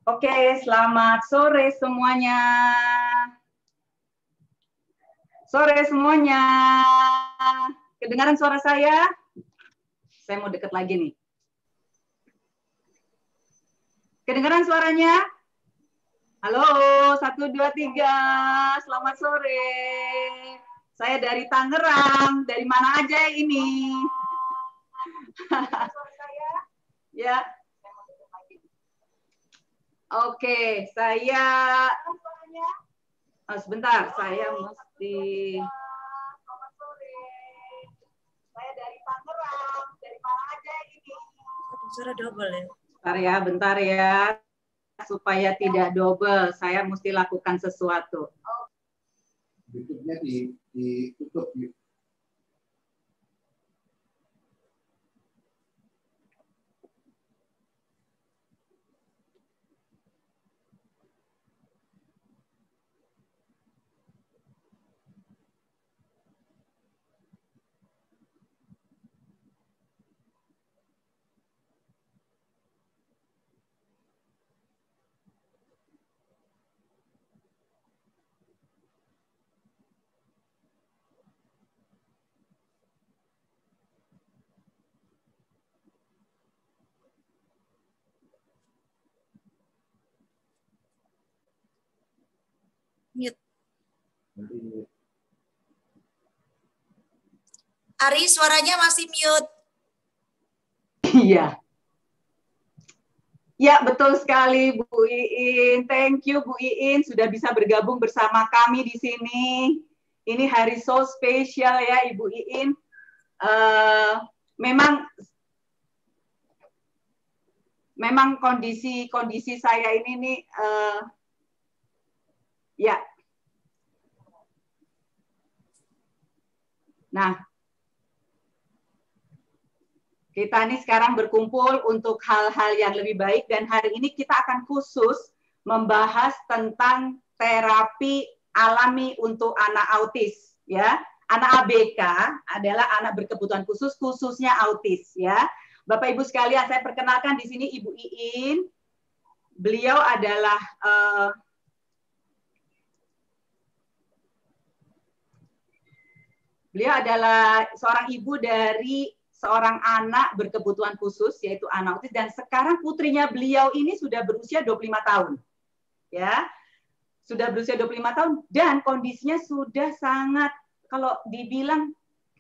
Oke, selamat sore semuanya. Sore semuanya. Kedengaran suara saya? Saya mau deket lagi nih. Kedengaran suaranya? Halo, 1, 2, 3. Selamat sore. Saya dari Tangerang. Dari mana aja ini? Ya. Oke, saya sebentar, saya mesti. Saya dari Tangerang. Dari mana aja ini? Suara double ya. Bentar ya. Supaya tidak double, saya mesti lakukan sesuatu. YouTube-nya ditutup gitu. Mute. Ari, suaranya masih mute. Iya. Ya, betul sekali Bu Iin. Thank you Bu Iin sudah bisa bergabung bersama kami di sini. Ini hari so spesial ya Ibu Iin. Memang kondisi saya ini nih ya. Nah, kita nih sekarang berkumpul untuk hal-hal yang lebih baik dan hari ini kita akan khusus membahas tentang terapi alami untuk anak autis ya. Anak ABK adalah anak berkebutuhan khusus khususnya autis ya. Bapak Ibu sekalian, saya perkenalkan di sini Ibu Iin. Beliau adalah seorang ibu dari seorang anak berkebutuhan khusus, yaitu anak autis, dan sekarang putrinya beliau ini sudah berusia 25 tahun. Ya, sudah berusia 25 tahun, dan kondisinya sudah sangat, kalau dibilang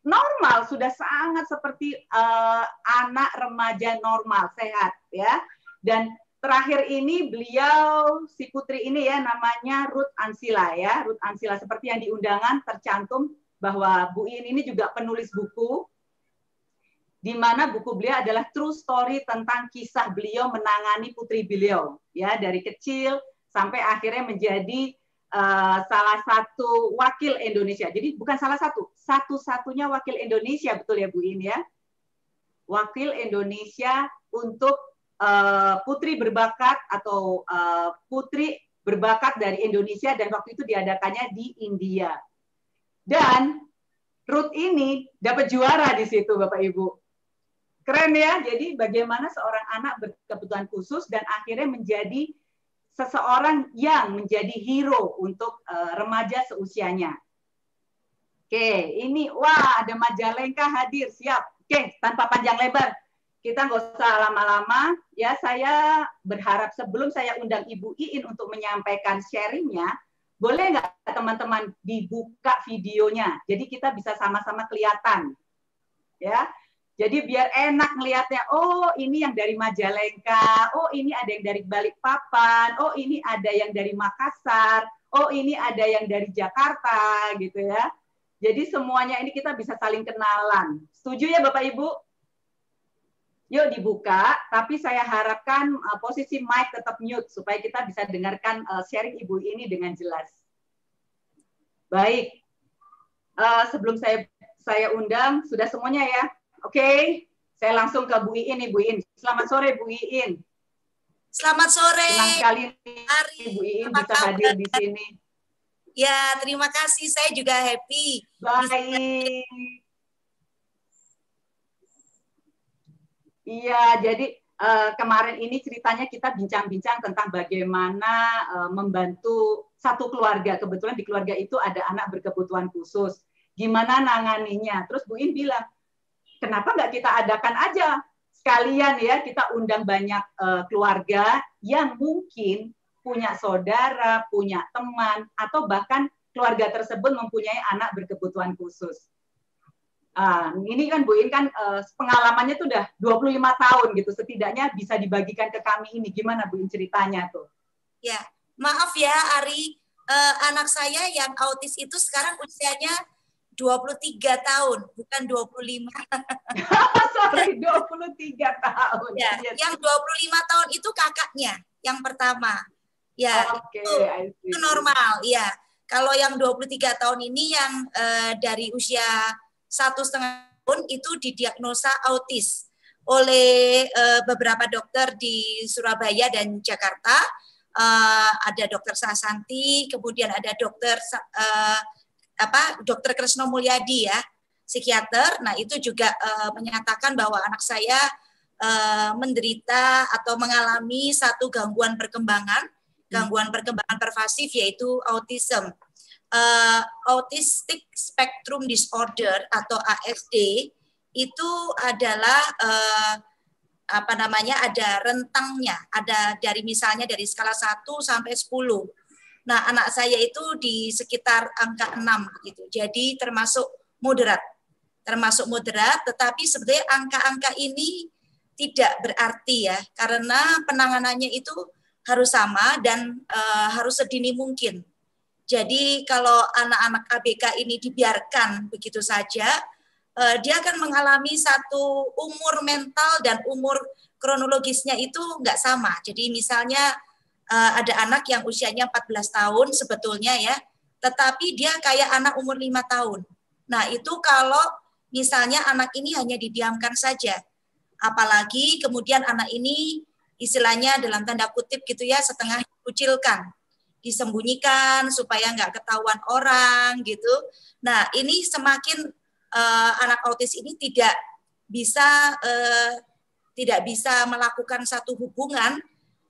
normal, sudah sangat seperti anak remaja normal, sehat. Ya. Dan terakhir ini beliau, si putri ini ya, namanya Ruth Ansila. Ya, Ruth Ansila, seperti yang di undangan tercantum, bahwa Bu Iin ini juga penulis buku, di mana buku beliau adalah true story tentang kisah beliau menangani putri beliau, ya dari kecil sampai akhirnya menjadi salah satu wakil Indonesia. Jadi bukan salah satu, satu-satunya wakil Indonesia, betul ya Bu Iin ya? Wakil Indonesia untuk putri berbakat atau putri berbakat dari Indonesia, dan waktu itu diadakannya di India. Dan Ruth ini dapat juara di situ, Bapak Ibu. Keren ya, jadi bagaimana seorang anak berkebutuhan khusus dan akhirnya menjadi seseorang yang menjadi hero untuk remaja seusianya. Oke, ini wah ada Majalengka hadir, siap. Oke, tanpa panjang lebar, kita nggak usah lama-lama. Ya, saya berharap sebelum saya undang Ibu Iin untuk menyampaikan sharingnya, boleh nggak teman-teman dibuka videonya? Jadi kita bisa sama-sama kelihatan, ya. Jadi biar enak ngelihatnya, oh ini yang dari Majalengka, oh ini ada yang dari Balikpapan, oh ini ada yang dari Makassar, oh ini ada yang dari Jakarta, gitu ya. Jadi semuanya ini kita bisa saling kenalan. Setuju ya Bapak Ibu? Yuk dibuka, tapi saya harapkan posisi mic tetap mute supaya kita bisa dengarkan sharing Ibu ini dengan jelas. Baik, sebelum saya undang, sudah semuanya ya? Oke, saya langsung ke Bu Iin nih, Bu Iin. Selamat sore, Bu Iin. Selamat sore. Senang sekali nih, Bu Iin bisa hadir di sini. Ya, terima kasih. Saya juga happy. Baik. Iya, jadi kemarin ini ceritanya kita bincang-bincang tentang bagaimana membantu satu keluarga. Kebetulan di keluarga itu ada anak berkebutuhan khusus. Gimana nanganinya? Terus Bu In bilang, kenapa nggak kita adakan aja sekalian ya, kita undang banyak keluarga yang mungkin punya saudara, punya teman, atau bahkan keluarga tersebut mempunyai anak berkebutuhan khusus. Ini kan Bu In kan pengalamannya tuh udah 25 tahun gitu, setidaknya bisa dibagikan ke kami ini. Gimana Bu In ceritanya tuh? Ya, maaf ya Ari, anak saya yang autis itu sekarang usianya 23 tahun, bukan 25. Sorry, 23 tahun. Ya, Yes. yang 25 tahun itu kakaknya, yang pertama. Ya, itu normal. Ya, kalau yang 23 tahun ini yang dari usia 1,5 tahun itu didiagnosa autis oleh beberapa dokter di Surabaya dan Jakarta. Ada dokter Sasanti, kemudian ada dokter Dokter Kresno Mulyadi ya, psikiater. Nah itu juga menyatakan bahwa anak saya menderita atau mengalami satu gangguan perkembangan pervasif, yaitu autism. Autistic Spectrum Disorder atau ASD itu adalah ada rentangnya, ada dari misalnya dari skala 1 sampai 10. Nah, anak saya itu di sekitar angka 6 gitu. Jadi termasuk moderat. Tetapi sebenarnya angka-angka ini tidak berarti ya, karena penanganannya itu harus sama dan harus sedini mungkin. Jadi kalau anak-anak ABK ini dibiarkan begitu saja, dia akan mengalami satu umur mental dan umur kronologisnya itu nggak sama. Jadi misalnya ada anak yang usianya 14 tahun sebetulnya ya, tetapi dia kayak anak umur 5 tahun. Nah itu kalau misalnya anak ini hanya didiamkan saja. Apalagi kemudian anak ini istilahnya dalam tanda kutip gitu ya, setengah dikucilkan, disembunyikan supaya nggak ketahuan orang gitu. Nah ini semakin anak autis ini tidak bisa melakukan satu hubungan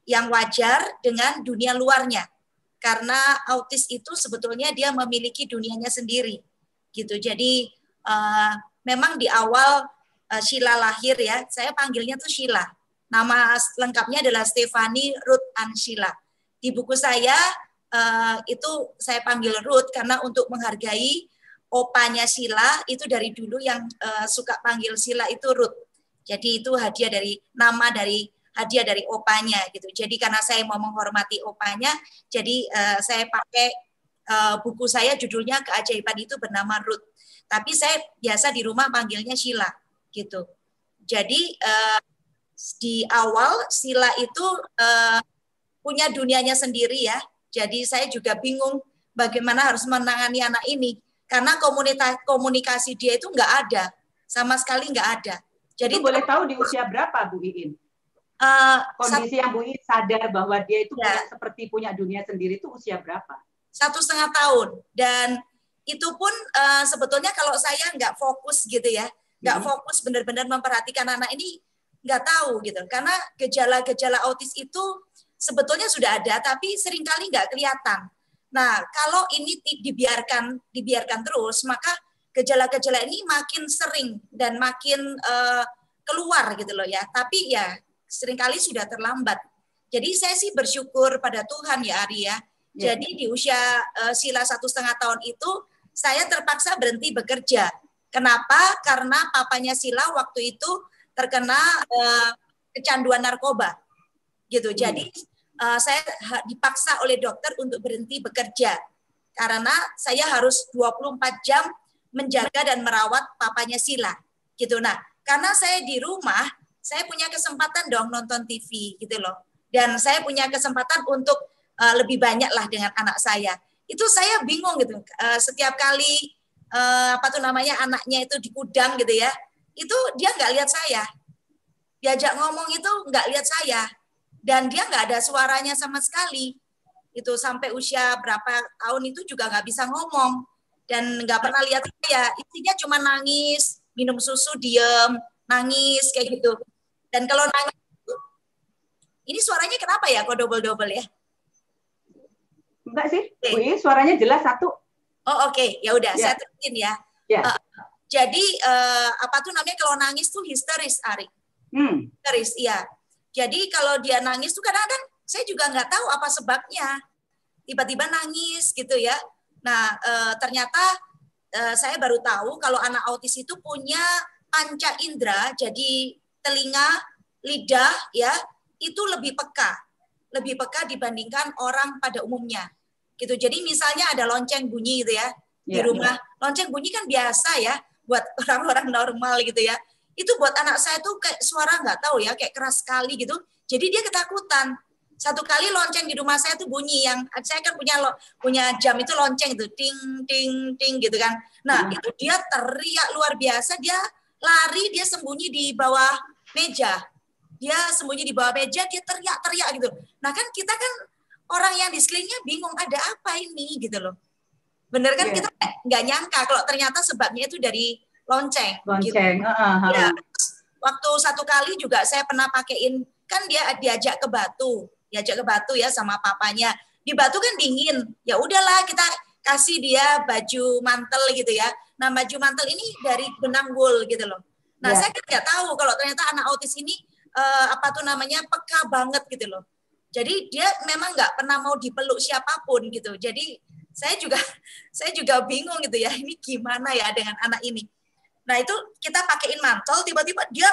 yang wajar dengan dunia luarnya, karena autis itu sebetulnya dia memiliki dunianya sendiri gitu. Jadi memang di awal Sheila lahir ya, saya panggilnya tuh Sheila. Nama lengkapnya adalah Stephanie Ruth Ann Sheila. Di buku saya itu saya panggil Ruth karena untuk menghargai opanya Sheila, itu dari dulu yang suka panggil Sheila itu Ruth. Jadi itu hadiah dari opanya gitu. Jadi karena saya mau menghormati opanya, jadi saya pakai buku saya judulnya Keajaiban Itu Bernama Ruth. Tapi saya biasa di rumah panggilnya Sheila gitu. Jadi di awal Sheila itu punya dunianya sendiri ya. Jadi saya juga bingung bagaimana harus menangani anak ini. Karena komunikasi dia itu nggak ada. Sama sekali nggak ada. Jadi itu boleh tahu di usia berapa Bu Iin? Kondisi yang Bu Iin sadar bahwa dia itu seperti punya dunia sendiri itu usia berapa? 1,5 tahun. Dan itu pun sebetulnya kalau saya nggak fokus gitu ya. Nggak fokus benar-benar memperhatikan anak ini, nggak tahu gitu. Karena gejala-gejala autis itu sebetulnya sudah ada, tapi seringkali nggak kelihatan. Nah, kalau ini dibiarkan terus, maka gejala-gejala ini makin sering dan makin keluar gitu loh ya. Tapi ya seringkali sudah terlambat. Jadi saya sih bersyukur pada Tuhan ya Ari ya. Jadi di usia Sheila 1,5 tahun itu saya terpaksa berhenti bekerja. Kenapa? Karena papanya Sheila waktu itu terkena kecanduan narkoba. Gitu. Jadi saya dipaksa oleh dokter untuk berhenti bekerja karena saya harus 24 jam menjaga dan merawat papanya Sheila. Gitu. Nah, karena saya di rumah, saya punya kesempatan dong nonton TV gitu loh. Dan saya punya kesempatan untuk lebih banyak lah dengan anak saya. Itu saya bingung gitu. Setiap kali anaknya itu di gudang gitu ya, itu dia nggak lihat saya. Diajak ngomong itu nggak lihat saya. Dan dia nggak ada suaranya sama sekali. Itu sampai usia berapa tahun itu juga nggak bisa ngomong. Dan nggak pernah lihat saya. Intinya cuma nangis, minum susu, diem, nangis, kayak gitu. Dan kalau nangis Ini suaranya kenapa ya kok double-double ya? Enggak sih, Bu Iin, suaranya jelas satu. Oh oke, ya udah Ya. saya terusin ya. Ya. Jadi apa tuh namanya kalau nangis tuh histeris, Ari. Histeris, iya. Jadi kalau dia nangis tuh kadang-kadang saya juga nggak tahu apa sebabnya. Tiba-tiba nangis gitu ya. Nah ternyata saya baru tahu kalau anak autis itu punya panca indera, jadi telinga, lidah ya itu lebih peka dibandingkan orang pada umumnya. Gitu. Jadi misalnya ada lonceng bunyi gitu ya di rumah. Lonceng bunyi kan biasa ya buat orang-orang normal gitu ya. Itu buat anak saya tuh kayak suara nggak tahu ya, kayak keras sekali gitu. Jadi dia ketakutan. Satu kali lonceng di rumah saya tuh bunyi, yang saya kan punya jam itu lonceng itu ting ting ting gitu kan. Nah, itu dia teriak luar biasa, dia lari, dia sembunyi di bawah meja. Dia sembunyi di bawah meja, dia teriak-teriak gitu. Nah, kan kita kan orang yang di sekelilingnya bingung ada apa ini gitu loh. Bener kan kita nggak nyangka kalau ternyata sebabnya itu dari lonceng. Lonceng. Gitu. Ya, waktu satu kali juga saya pernah pakein, kan dia diajak ke Batu ya sama papanya. Di Batu kan dingin. Ya udahlah kita kasih dia baju mantel gitu ya. Nah, baju mantel ini dari benang wool gitu loh. Nah, saya kan nggak tahu kalau ternyata anak autis ini peka banget gitu loh. Jadi dia memang nggak pernah mau dipeluk siapapun gitu. Jadi saya juga bingung gitu ya, ini gimana ya dengan anak ini. Nah itu kita pakein mantel, tiba-tiba dia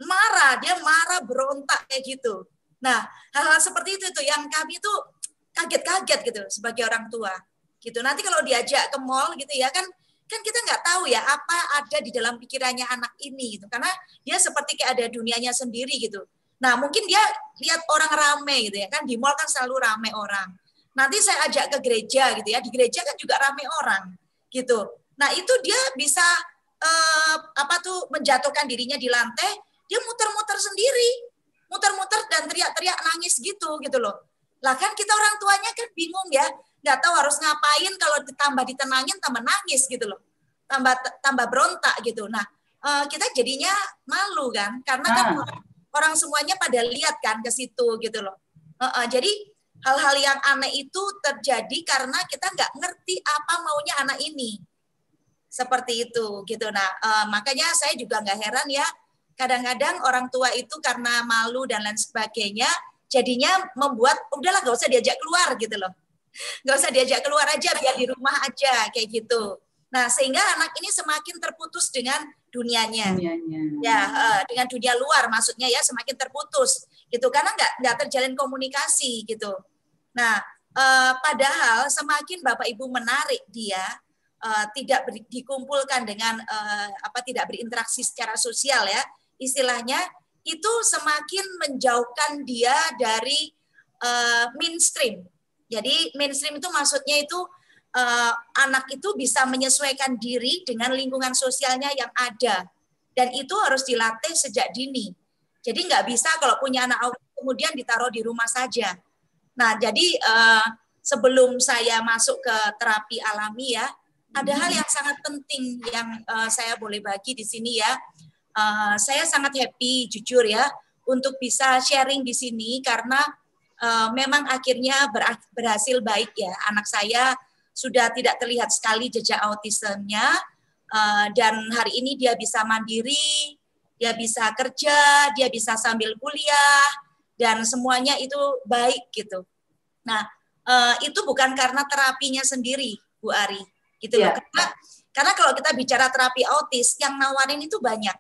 marah berontak kayak gitu. Nah hal-hal seperti itu tuh yang kami tuh kaget-kaget gitu sebagai orang tua. Gitu. Nanti kalau diajak ke mall gitu ya kan kita nggak tahu ya apa ada di dalam pikirannya anak ini gitu. Karena dia seperti kayak ada dunianya sendiri gitu. Nah mungkin dia lihat orang rame gitu ya kan, di mall kan selalu rame orang. Nanti saya ajak ke gereja gitu ya, di gereja kan juga rame orang gitu. Nah itu dia bisa menjatuhkan dirinya di lantai, dia muter-muter sendiri, muter-muter dan teriak-teriak nangis gitu loh. Lah kan kita orang tuanya kan bingung ya, nggak tahu harus ngapain, kalau ditambah ditenangin tambah nangis gitu loh, tambah berontak gitu. Nah kita jadinya malu kan, karena kan orang semuanya pada lihat kan ke situ gitu loh. Jadi hal-hal yang aneh itu terjadi karena kita nggak ngerti apa maunya anak ini. Seperti itu gitu. Nah, makanya saya juga nggak heran ya, kadang-kadang orang tua itu karena malu dan lain sebagainya, jadinya membuat udahlah nggak usah diajak keluar gitu loh. Nggak usah diajak keluar aja, biar di rumah aja kayak gitu. Nah, sehingga anak ini semakin terputus dengan dunianya. Ya, dengan dunia luar maksudnya ya, semakin terputus gitu karena nggak terjalin komunikasi gitu. Nah, padahal semakin Bapak Ibu menarik dia, tidak dikumpulkan dengan tidak berinteraksi secara sosial ya, istilahnya itu semakin menjauhkan dia dari mainstream. Jadi mainstream itu maksudnya itu anak itu bisa menyesuaikan diri dengan lingkungan sosialnya yang ada, dan itu harus dilatih sejak dini. Jadi nggak bisa kalau punya anak autis kemudian ditaruh di rumah saja. Nah jadi sebelum saya masuk ke terapi alami ya, ada hal yang sangat penting yang saya boleh bagi di sini ya. Saya sangat happy jujur ya untuk bisa sharing di sini karena memang akhirnya berhasil baik ya. Anak saya sudah tidak terlihat sekali jejak autismenya, dan hari ini dia bisa mandiri, dia bisa kerja, dia bisa sambil kuliah, dan semuanya itu baik gitu. Nah itu bukan karena terapinya sendiri, Bu Ari. Gitu loh. Karena kalau kita bicara terapi autis, yang nawarin itu banyak,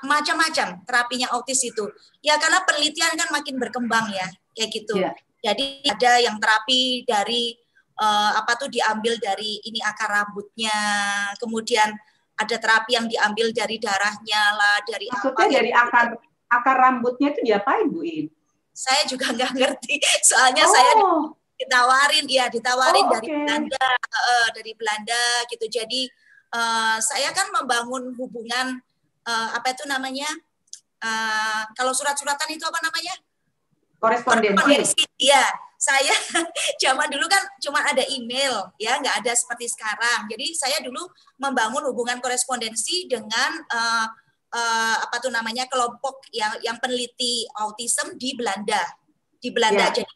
macam-macam terapinya autis itu. Ya karena penelitian kan makin berkembang ya, kayak gitu. Jadi ada yang terapi dari diambil dari ini akar rambutnya, kemudian ada terapi yang diambil dari darahnya lah, dari maksudnya dari akar rambutnya itu diapain, Bu In? Saya juga nggak ngerti, soalnya saya ditawarin dari Belanda gitu. Jadi saya kan membangun hubungan kalau surat-suratan itu apa namanya? Korespondensi. Iya, saya zaman dulu kan cuma ada email ya, nggak ada seperti sekarang. Jadi saya dulu membangun hubungan korespondensi dengan apa tuh namanya, kelompok yang peneliti autism di Belanda. Di Belanda. Jadi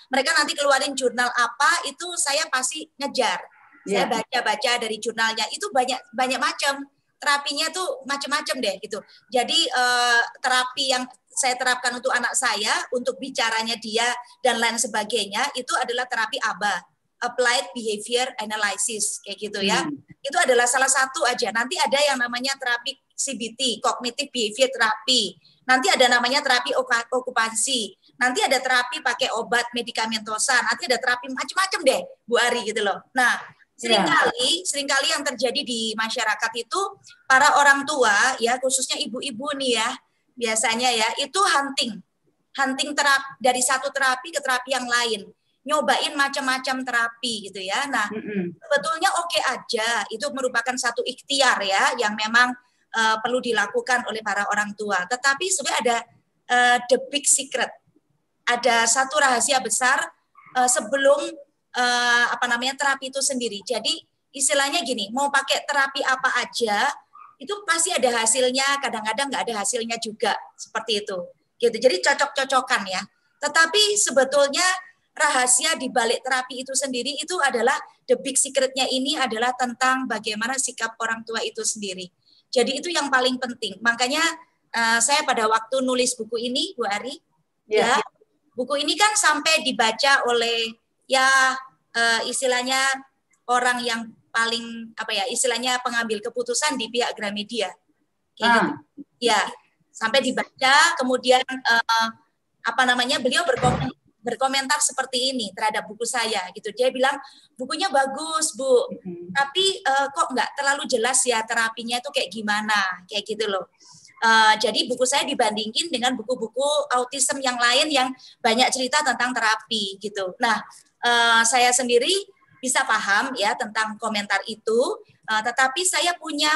mereka nanti keluarin jurnal apa, itu saya pasti ngejar. Saya baca-baca dari jurnalnya, itu banyak macam. Terapinya tuh macam-macam deh gitu. Jadi terapi yang saya terapkan untuk anak saya, untuk bicaranya dia dan lain sebagainya, itu adalah terapi ABA, Applied Behavior Analysis, kayak gitu ya. Itu adalah salah satu aja. Nanti ada yang namanya terapi CBT, Cognitive Behavior Therapy. Nanti ada namanya terapi okupansi. Nanti ada terapi pakai obat medikamentosa. Nanti ada terapi macam-macam deh, Bu Ari gitu loh. Nah, seringkali yang terjadi di masyarakat itu para orang tua ya, khususnya ibu-ibu nih ya, biasanya ya itu hunting terapi, dari satu terapi ke terapi yang lain, nyobain macam-macam terapi gitu ya. Nah, sebetulnya oke aja, itu merupakan satu ikhtiar ya yang memang perlu dilakukan oleh para orang tua. Tetapi sebenarnya ada the big secret, ada satu rahasia besar sebelum terapi itu sendiri. Jadi istilahnya gini, mau pakai terapi apa aja itu pasti ada hasilnya, kadang-kadang nggak ada hasilnya juga, seperti itu. Gitu. Jadi cocok-cocokan ya. Tetapi sebetulnya rahasia di balik terapi itu sendiri itu adalah the big secret-nya ini adalah tentang bagaimana sikap orang tua itu sendiri. Jadi itu yang paling penting. Makanya saya pada waktu nulis buku ini, Bu Ari, ya, buku ini kan sampai dibaca oleh istilahnya orang yang paling istilahnya pengambil keputusan di pihak Gramedia, kayak gitu. Ya, sampai dibaca, kemudian beliau berkomentar seperti ini terhadap buku saya, gitu. Dia bilang bukunya bagus, Bu, tapi kok nggak terlalu jelas ya terapinya itu kayak gimana, kayak gitu loh. Jadi buku saya dibandingin dengan buku-buku autism yang lain yang banyak cerita tentang terapi, gitu. Nah, saya sendiri bisa paham ya tentang komentar itu, tetapi saya punya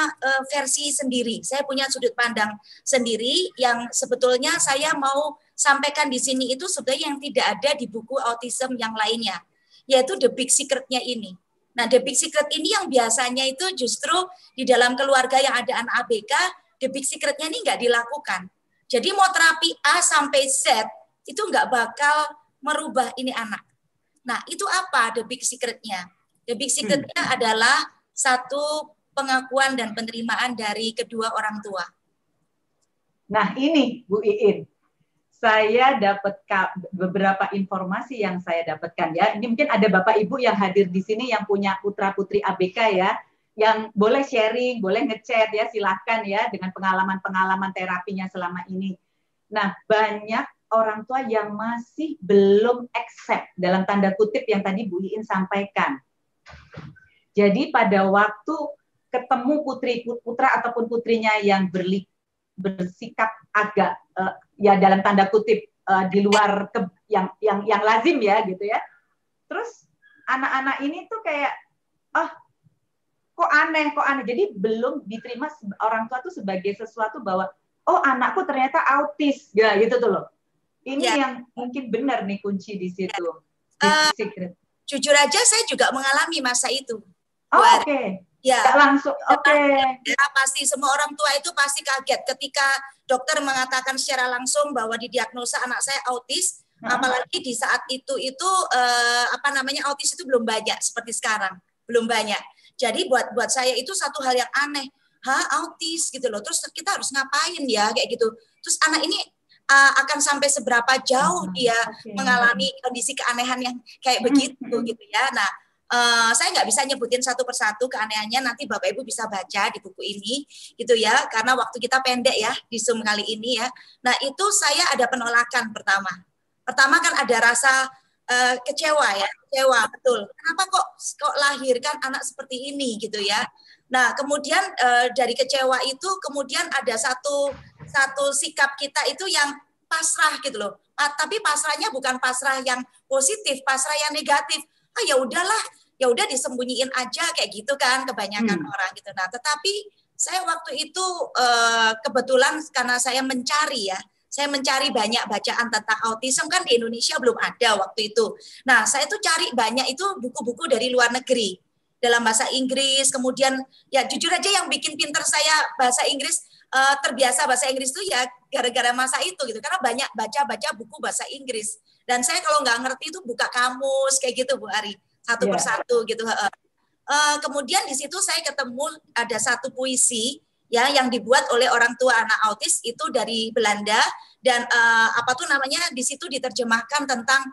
versi sendiri, saya punya sudut pandang sendiri yang sebetulnya saya mau sampaikan di sini itu sebenarnya yang tidak ada di buku autism yang lainnya, yaitu the big secret-nya ini. Nah, the big secret ini yang biasanya itu justru di dalam keluarga yang ada anak ABK, the big secret-nya ini nggak dilakukan. Jadi mau terapi A sampai Z itu nggak bakal merubah ini anak. Nah, itu apa the big secret-nya? The big secret-nya adalah satu pengakuan dan penerimaan dari kedua orang tua. Nah, ini Bu Iin, saya dapat beberapa informasi yang saya dapatkan ya. Ini mungkin ada Bapak Ibu yang hadir di sini yang punya putra-putri ABK ya, yang boleh sharing, boleh ngechat ya, silahkan ya dengan pengalaman-pengalaman terapinya selama ini. Nah, banyak orang tua yang masih belum accept dalam tanda kutip yang tadi Bu Iin sampaikan. Jadi pada waktu ketemu putra ataupun putrinya yang bersikap agak ya dalam tanda kutip di luar yang lazim ya gitu ya. Terus anak-anak ini tuh kayak kok aneh. Jadi belum diterima orang tua tuh sebagai sesuatu bahwa oh anakku ternyata autis ya gitu tuh loh. Ini yang mungkin benar nih kunci di situ. Secret. Jujur aja saya juga mengalami masa itu. Oh, oke. Ya, langsung. Oke. Ya, pasti semua orang tua itu pasti kaget ketika dokter mengatakan secara langsung bahwa didiagnosa anak saya autis, apalagi di saat itu autis itu belum banyak seperti sekarang, belum banyak. Jadi buat saya itu satu hal yang aneh. Autis gitu loh. Terus kita harus ngapain ya kayak gitu. Terus anak ini akan sampai seberapa jauh dia mengalami kondisi keanehan yang kayak begitu gitu ya. Nah, saya nggak bisa nyebutin satu persatu keanehannya, nanti Bapak Ibu bisa baca di buku ini gitu ya, karena waktu kita pendek ya di Zoom kali ini ya. Nah, itu saya ada penolakan pertama kan ada rasa kecewa betul. Kenapa kok lahirkan anak seperti ini gitu ya. Nah, kemudian dari kecewa itu kemudian ada satu sikap kita itu yang pasrah gitu loh. Tapi pasrahnya bukan pasrah yang positif, pasrah yang negatif. Ya udahlah, ya udah disembunyiin aja kayak gitu kan kebanyakan orang gitu. Nah, tetapi saya waktu itu kebetulan karena saya mencari banyak bacaan tentang autism, kan di Indonesia belum ada waktu itu. Nah, saya tuh cari banyak itu buku-buku dari luar negeri dalam bahasa Inggris. Kemudian ya jujur aja yang bikin pinter saya bahasa Inggris terbiasa bahasa Inggris tuh ya gara-gara masa itu gitu, karena banyak baca buku bahasa Inggris. Dan saya kalau nggak ngerti itu buka kamus kayak gitu Bu Ari, satu persatu gitu. Kemudian di situ saya ketemu ada satu puisi ya yang dibuat oleh orang tua anak autis itu dari Belanda, dan apa tuh namanya, di situ diterjemahkan tentang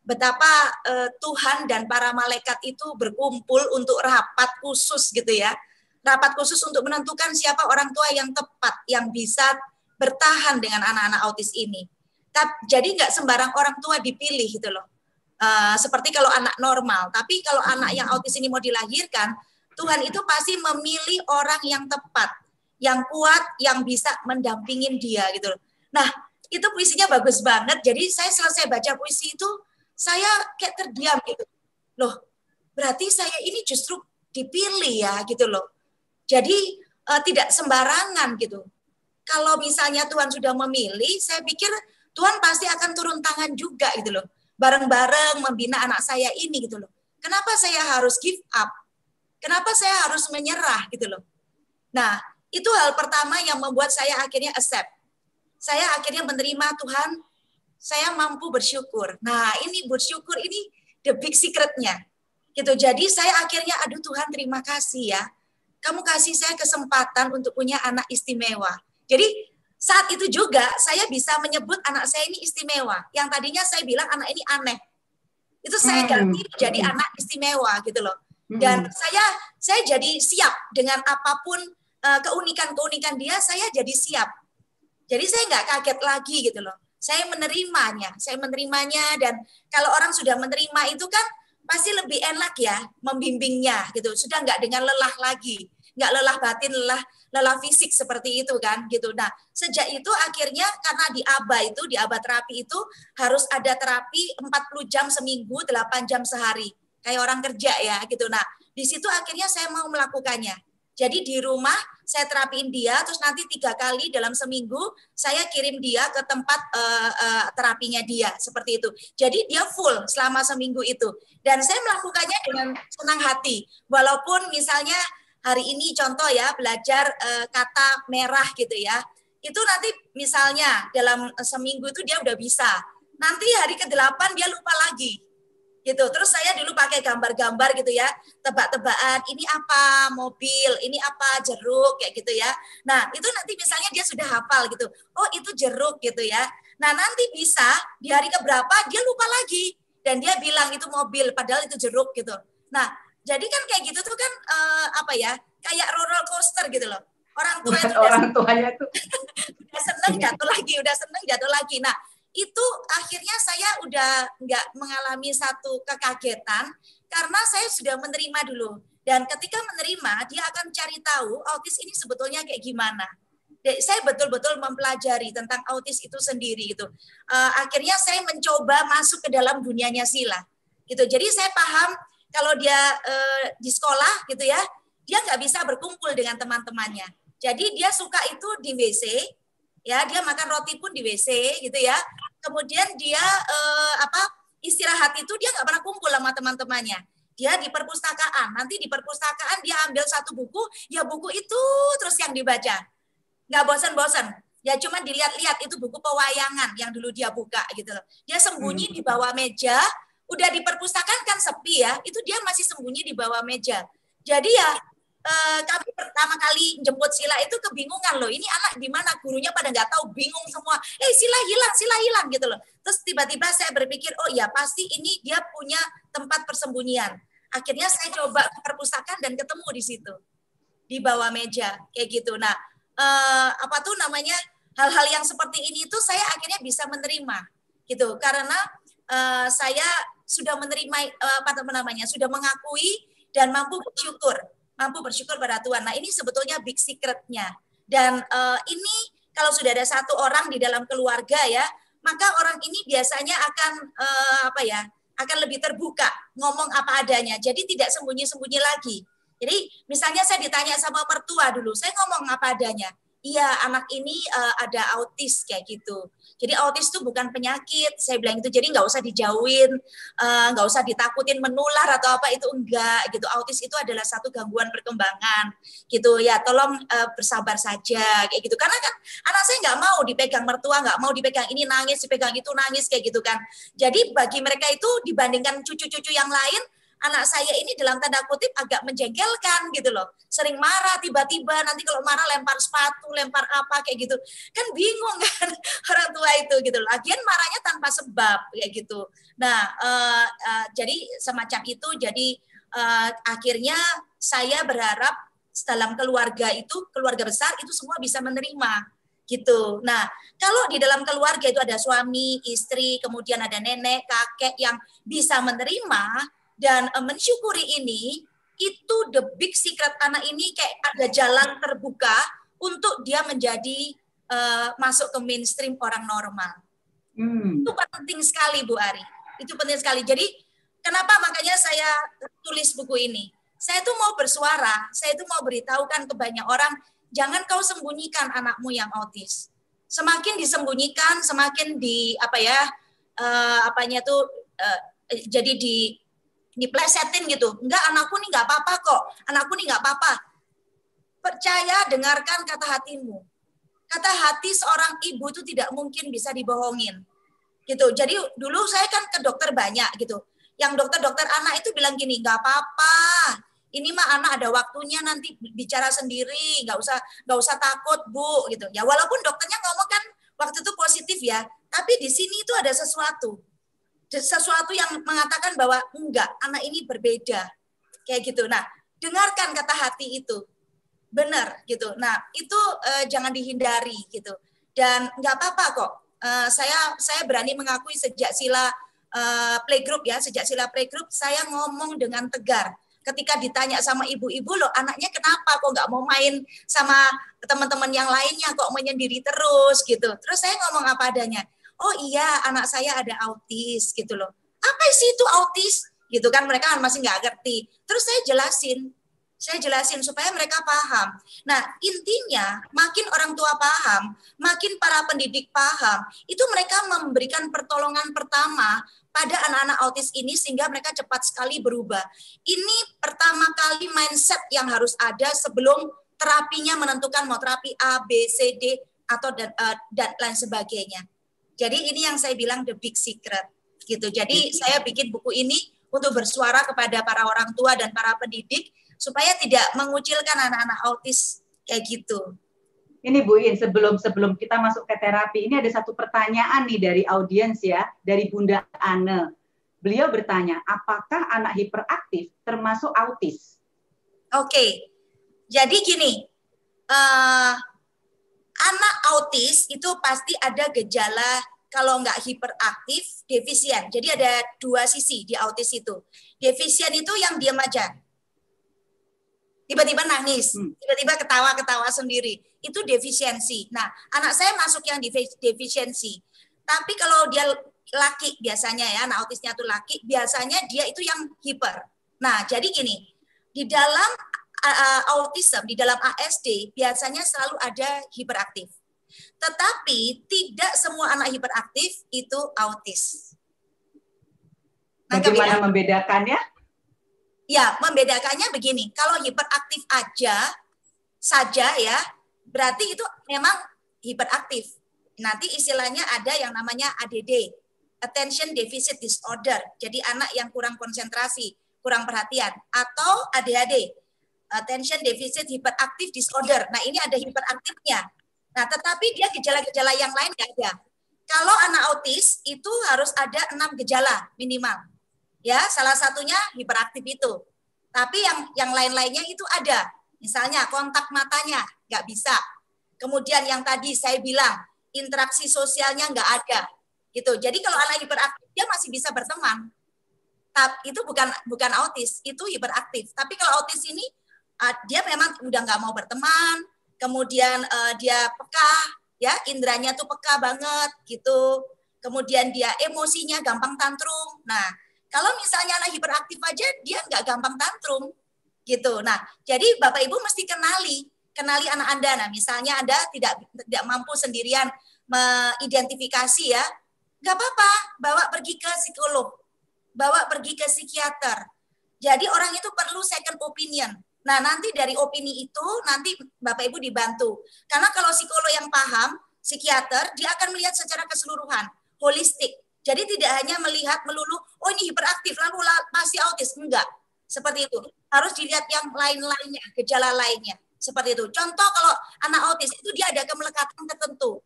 betapa Tuhan dan para malaikat itu berkumpul untuk rapat khusus gitu ya. Rapat khusus untuk menentukan siapa orang tua yang tepat yang bisa bertahan dengan anak-anak autis ini. Jadi nggak sembarang orang tua dipilih gitu loh. Seperti kalau anak normal, tapi kalau anak yang autis ini mau dilahirkan, Tuhan itu pasti memilih orang yang tepat, yang kuat, yang bisa mendampingin dia gitu loh. Nah, itu puisinya bagus banget. Jadi saya selesai baca puisi itu, saya kayak terdiam gitu. Loh, berarti saya ini justru dipilih ya gitu loh. Jadi tidak sembarangan gitu. Kalau misalnya Tuhan sudah memilih, saya pikir Tuhan pasti akan turun tangan juga gitu loh. Bareng-bareng membina anak saya ini gitu loh. Kenapa saya harus give up? Kenapa saya harus menyerah gitu loh. Nah, itu hal pertama yang membuat saya akhirnya accept. Saya akhirnya menerima Tuhan, saya mampu bersyukur. Nah, ini bersyukur ini the big secret-nya. Gitu. Jadi saya akhirnya, aduh Tuhan terima kasih ya. Kamu kasih saya kesempatan untuk punya anak istimewa. Jadi saat itu juga saya bisa menyebut anak saya ini istimewa. Yang tadinya saya bilang anak ini aneh. Itu saya ganti jadi anak istimewa gitu loh. Dan saya jadi siap dengan apapun keunikan-keunikan dia, saya jadi siap. Jadi saya nggak kaget lagi gitu loh. Saya menerimanya, dan kalau orang sudah menerima itu kan pasti lebih enak ya membimbingnya gitu. Sudah nggak dengan lelah lagi, nggak lelah batin, lelah fisik seperti itu kan gitu. Nah, sejak itu akhirnya karena di ABA terapi itu harus ada terapi 40 jam seminggu, 8 jam sehari. Kayak orang kerja ya gitu. Nah, di situ akhirnya saya mau melakukannya. Jadi di rumah saya terapiin dia, terus nanti 3 kali dalam seminggu saya kirim dia ke tempat terapinya dia, seperti itu. Jadi dia full selama seminggu itu. Dan saya melakukannya dengan senang hati. Walaupun misalnya hari ini contoh ya, belajar kata merah gitu ya. Itu nanti misalnya dalam seminggu itu dia udah bisa. Nanti hari ke-8 dia lupa lagi. Gitu. Terus saya dulu pakai gambar-gambar gitu ya, tebak-tebakan, ini apa mobil, ini apa jeruk kayak gitu ya. Nah, itu nanti misalnya dia sudah hafal gitu. Oh, itu jeruk gitu ya. Nah, nanti bisa di hari keberapa dia lupa lagi dan dia bilang itu mobil padahal itu jeruk gitu. Nah, jadi kan kayak gitu tuh kan apa ya? Kayak roller coaster gitu loh. Orang tua itu orang tuanya tuh udah seneng jatuh lagi, udah seneng jatuh lagi. Nah, itu akhirnya saya udah nggak mengalami satu kekagetan karena saya sudah menerima dulu. Dan ketika menerima, dia akan cari tahu autis ini sebetulnya kayak gimana. Saya betul-betul mempelajari tentang autis itu sendiri gitu. Akhirnya saya mencoba masuk ke dalam dunianya Sila. Gitu. Jadi saya paham kalau dia di sekolah gitu ya, dia nggak bisa berkumpul dengan teman-temannya. Jadi dia suka itu di WC. Ya, dia makan roti pun di WC gitu ya. Kemudian dia istirahat itu dia nggak pernah kumpul sama teman-temannya. Dia di perpustakaan. Nanti di perpustakaan dia ambil satu buku, ya buku itu terus yang dibaca. Nggak bosan-bosan. Ya cuma dilihat-lihat itu buku pewayangan yang dulu dia buka gitu loh. Dia sembunyi di bawah meja. Udah di perpustakaan kan sepi ya. Itu dia masih sembunyi di bawah meja. Jadi ya kami pertama kali jemput Sila itu kebingungan loh, ini anak di mana, gurunya pada nggak tahu, bingung semua, Sila hilang gitu loh. Terus tiba-tiba saya berpikir, oh ya pasti ini dia punya tempat persembunyian. Akhirnya saya coba ke perpustakaan dan ketemu di situ, di bawah meja kayak gitu. Nah, hal-hal yang seperti ini tuh saya akhirnya bisa menerima gitu, karena saya sudah menerima sudah mengakui dan mampu bersyukur pada Tuhan. Nah, ini sebetulnya big secret-nya. Dan ini kalau sudah ada satu orang di dalam keluarga ya, maka orang ini biasanya akan akan lebih terbuka, ngomong apa adanya. Jadi tidak sembunyi-sembunyi lagi. Jadi misalnya saya ditanya sama mertua dulu, saya ngomong apa adanya. iya anak ini ada autis kayak gitu. Jadi autis itu bukan penyakit, saya bilang itu. Jadi nggak usah dijauhin, nggak usah ditakutin menular atau apa, itu enggak gitu. Autis itu adalah satu gangguan perkembangan gitu ya. Tolong bersabar saja kayak gitu. Karena kan anak saya nggak mau dipegang mertua, nggak mau dipegang ini nangis, dipegang itu nangis kayak gitu kan. Jadi bagi mereka itu dibandingkan cucu-cucu yang lain, anak saya ini dalam tanda kutip agak menjengkelkan gitu loh. Sering marah tiba-tiba, nanti kalau marah lempar sepatu, lempar apa kayak gitu. Kan bingung kan orang tua itu gitu. Lagian marahnya tanpa sebab kayak gitu. Nah, jadi semacam itu. Jadi akhirnya saya berharap dalam keluarga itu, keluarga besar itu semua bisa menerima gitu. Nah, kalau di dalam keluarga itu ada suami, istri, kemudian ada nenek, kakek yang bisa menerima dan mensyukuri ini, itu the big secret anak ini kayak ada jalan terbuka untuk dia menjadi masuk ke mainstream orang normal. Itu penting sekali Bu Ari. Itu penting sekali. Jadi kenapa makanya saya tulis buku ini? Saya tuh mau bersuara, saya tuh mau beritahukan ke banyak orang, jangan kau sembunyikan anakmu yang autis. Semakin disembunyikan, semakin jadi diplesetin gitu. Enggak, anakku nih enggak apa-apa kok. Anakku nih enggak apa-apa. Percaya, dengarkan kata hatimu. Kata hati seorang ibu itu tidak mungkin bisa dibohongin. Gitu. Jadi dulu saya kan ke dokter banyak gitu. Yang dokter-dokter anak itu bilang gini, enggak apa-apa. Ini mah anak ada waktunya nanti bicara sendiri, enggak usah takut, Bu, gitu. Ya walaupun dokternya ngomong kan waktu itu positif ya, tapi di sini itu ada sesuatu yang mengatakan bahwa enggak, anak ini berbeda kayak gitu. Nah, dengarkan kata hati itu, benar gitu. Nah, itu jangan dihindari gitu. Dan nggak apa-apa kok. Saya berani mengakui sejak sila playgroup ya, sejak sila playgroup saya ngomong dengan tegar. Ketika ditanya sama ibu-ibu, loh anaknya kenapa kok nggak mau main sama teman-teman yang lainnya, kok menyendiri terus gitu. Terus saya ngomong apa adanya. Oh iya, anak saya ada autis gitu loh. Apa sih itu autis? Gitu kan mereka masih nggak ngerti. Terus saya jelasin supaya mereka paham. Nah, intinya makin orang tua paham, makin para pendidik paham, itu mereka memberikan pertolongan pertama pada anak-anak autis ini sehingga mereka cepat sekali berubah. Ini pertama kali mindset yang harus ada sebelum terapinya menentukan mau terapi A, B, C, D atau dan lain sebagainya. Jadi ini yang saya bilang the big secret gitu. Jadi saya bikin buku ini untuk bersuara kepada para orang tua dan para pendidik supaya tidak mengucilkan anak-anak autis kayak gitu. Ini Bu In, sebelum kita masuk ke terapi, ini ada satu pertanyaan nih dari audiens ya, dari Bunda Anne. Beliau bertanya, apakah anak hiperaktif termasuk autis? Oke, jadi gini, anak autis itu pasti ada gejala kalau nggak hiperaktif, defisien. Jadi ada dua sisi di autis itu. Defisien itu yang diam aja. Tiba-tiba nangis, tiba-tiba ketawa-ketawa sendiri. Itu defisiensi. Nah, anak saya masuk yang defisiensi. Tapi kalau dia laki biasanya ya, anak autisnya tuh laki, biasanya dia itu yang hiper. Nah, jadi gini, di dalam autism, di dalam ASD, biasanya selalu ada hiperaktif. Tetapi tidak semua anak hiperaktif itu autis. Bagaimana membedakannya? Ya, membedakannya begini. Kalau hiperaktif saja ya, berarti itu memang hiperaktif. Nanti istilahnya ada yang namanya ADD, Attention Deficit Disorder. Jadi anak yang kurang konsentrasi, kurang perhatian. Atau ADHD, Attention Deficit Hyperactive Disorder. Nah, ini ada hiperaktifnya. Nah, tetapi dia gejala-gejala yang lain nggak ada. Kalau anak autis itu harus ada 6 gejala minimal. Ya, salah satunya hiperaktif itu. Tapi yang lain-lainnya itu ada. Misalnya kontak matanya nggak bisa. Kemudian yang tadi saya bilang interaksi sosialnya nggak ada. Gitu. Jadi kalau anak hiperaktif dia masih bisa berteman. Tapi itu bukan autis, itu hiperaktif. Tapi kalau autis ini dia memang udah nggak mau berteman. Kemudian dia peka, ya indranya tuh peka banget gitu. Kemudian dia emosinya gampang tantrum. Nah, kalau misalnya anak hiperaktif aja dia nggak gampang tantrum gitu. Nah, jadi Bapak Ibu mesti kenali kenali anak Anda. Nah, misalnya Anda tidak mampu sendirian mengidentifikasi ya, nggak apa-apa, bawa pergi ke psikolog, bawa pergi ke psikiater. Jadi orang itu perlu second opinion. Nah, nanti dari opini itu, nanti Bapak Ibu dibantu. Karena kalau psikolog yang paham, psikiater, dia akan melihat secara keseluruhan, holistik. Jadi tidak hanya melihat melulu, oh ini hiperaktif, lalu pasti autis. Enggak, seperti itu. Harus dilihat yang lain-lainnya, gejala lainnya. Seperti itu. Contoh kalau anak autis itu dia ada kemelekatan tertentu.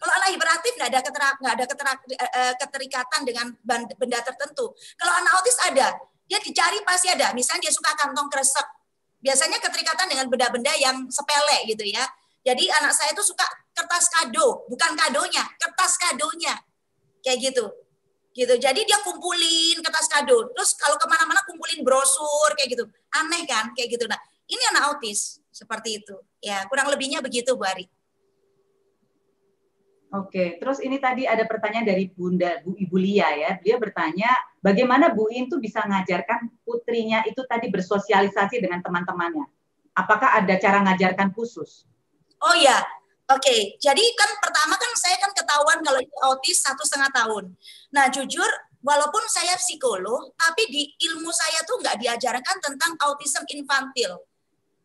Kalau anak hiperaktif nggak ada keterikatan dengan benda tertentu. Kalau anak autis ada, dia dicari pasti ada. Misalnya dia suka kantong kresek. Biasanya keterikatan dengan benda-benda yang sepele gitu ya. Jadi anak saya itu suka kertas kado, bukan kadonya, kertas kadonya. Kayak gitu. Gitu. Jadi dia kumpulin kertas kado. Terus kalau kemana-mana kumpulin brosur kayak gitu. Aneh kan kayak gitu. Nah, ini anak autis seperti itu. Ya, kurang lebihnya begitu Bu Ari. Oke, terus ini tadi ada pertanyaan dari Bu Ibu Lia ya. Dia bertanya, bagaimana Bu In tuh bisa ngajarkan putrinya itu tadi bersosialisasi dengan teman-temannya? Apakah ada cara ngajarkan khusus? Oh ya, oke. Jadi kan pertama kan saya kan ketahuan kalau itu autis 1,5 tahun. Nah jujur, walaupun saya psikolog, tapi di ilmu saya tuh nggak diajarkan tentang autism infantil.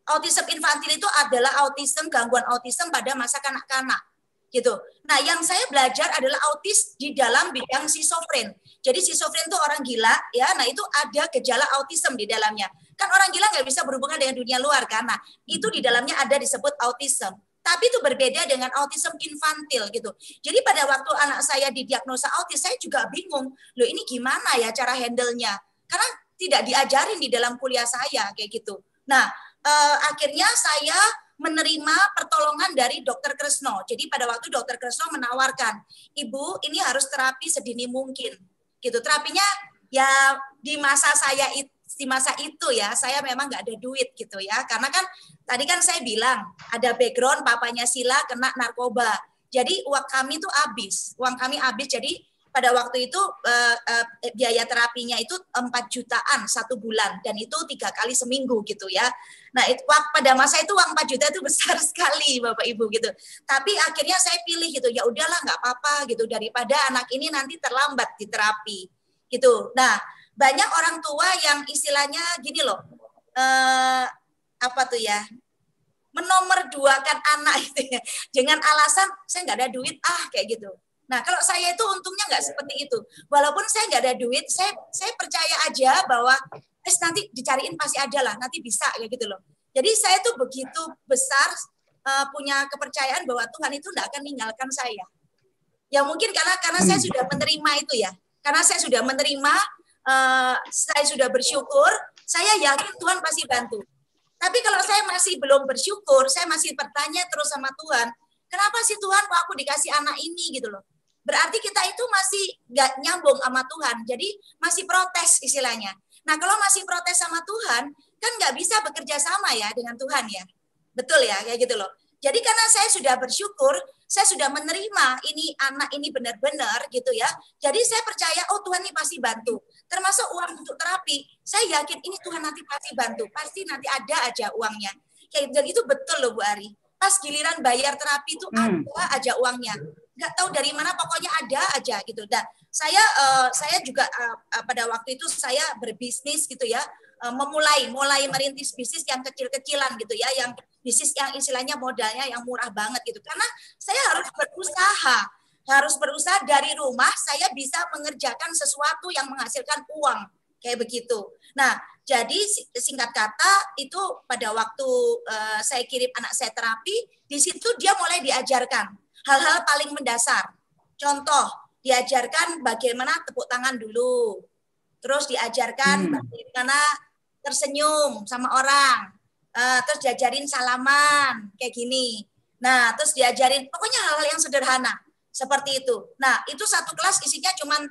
Autism infantil itu adalah autism, gangguan autism pada masa kanak-kanak. Gitu. Nah, yang saya belajar adalah autis di dalam bidang schizofren. Jadi schizofren itu orang gila, ya. Nah, itu ada gejala autism di dalamnya. Kan orang gila nggak bisa berhubungan dengan dunia luar, kan? Nah, itu di dalamnya ada disebut autism. Tapi itu berbeda dengan autism infantil, gitu. Jadi pada waktu anak saya didiagnosa autis, saya juga bingung. Loh, ini gimana ya cara handle-nya? Karena tidak diajarin di dalam kuliah saya, kayak gitu. Nah, akhirnya saya menerima pertolongan dari Dokter Kresno. Jadi pada waktu Dokter Kresno menawarkan, Ibu ini harus terapi sedini mungkin. Gitu. Terapinya ya di masa itu ya, saya memang nggak ada duit gitu ya. Karena kan tadi kan saya bilang ada background papanya Sila kena narkoba. Jadi uang kami tuh habis. Jadi pada waktu itu biaya terapinya itu 4 jutaan 1 bulan dan itu 3 kali seminggu gitu ya. Nah, pada masa itu uang 4 juta itu besar sekali Bapak Ibu gitu. Tapi akhirnya saya pilih gitu, ya udahlah nggak apa-apa gitu daripada anak ini nanti terlambat di terapi gitu. Nah, banyak orang tua yang istilahnya gini loh, apa tuh ya? Menomorduakan anak itu ya. Dengan alasan saya nggak ada duit kayak gitu. Nah, kalau saya itu untungnya nggak seperti itu. Walaupun saya nggak ada duit, saya percaya aja bahwa nanti dicariin pasti ada lah, nanti bisa kayak gitu loh. Jadi saya tuh begitu besar punya kepercayaan bahwa Tuhan itu nggak akan meninggalkan saya. Ya mungkin karena saya sudah menerima itu ya. Karena saya sudah menerima, saya sudah bersyukur, saya yakin Tuhan pasti bantu. Tapi kalau saya masih belum bersyukur, saya masih bertanya terus sama Tuhan, kenapa sih Tuhan kok aku dikasih anak ini gitu loh. Berarti kita itu masih nggak nyambung sama Tuhan. Jadi masih protes istilahnya. Nah kalau masih protes sama Tuhan, kan nggak bisa bekerja sama ya dengan Tuhan ya. Betul ya, kayak gitu loh. Jadi karena saya sudah bersyukur, saya sudah menerima ini anak ini benar-benar gitu ya. Jadi saya percaya, oh Tuhan ini pasti bantu. Termasuk uang untuk terapi, saya yakin ini Tuhan nanti pasti bantu. Pasti nanti ada aja uangnya. Dan itu betul loh Bu Ari. Pas giliran bayar terapi itu ada aja uangnya. Nggak tahu dari mana, pokoknya ada aja gitu. Dan saya juga pada waktu itu saya berbisnis gitu ya, mulai merintis bisnis yang kecil-kecilan gitu ya, yang bisnis yang istilahnya modalnya yang murah banget gitu. Karena saya harus berusaha dari rumah, saya bisa mengerjakan sesuatu yang menghasilkan uang kayak begitu. Nah, jadi singkat kata itu pada waktu saya kirim anak saya terapi, di situ dia mulai diajarkan hal-hal paling mendasar. Contoh, diajarkan bagaimana tepuk tangan dulu. Terus diajarkan bagaimana tersenyum sama orang. Terus diajarin salaman, kayak gini. Nah, terus diajarin, pokoknya hal-hal yang sederhana. Seperti itu. Nah, itu satu kelas isinya cuma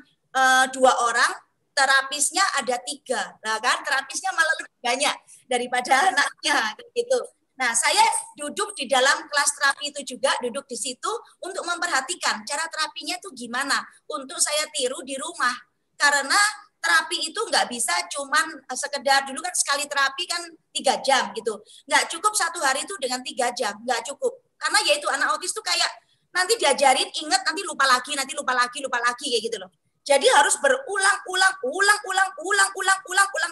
2 orang, terapisnya ada 3. Nah, kan terapisnya malah lebih banyak daripada anaknya, gitu. Nah, saya duduk di dalam kelas terapi itu juga, duduk di situ untuk memperhatikan cara terapinya itu gimana untuk saya tiru di rumah. Karena terapi itu nggak bisa cuman sekedar, dulu kan sekali terapi kan 3 jam gitu. Nggak cukup 1 hari itu dengan 3 jam, nggak cukup. Karena yaitu anak autis tuh kayak nanti diajarin, ingat nanti lupa lagi kayak gitu loh. Jadi harus berulang-ulang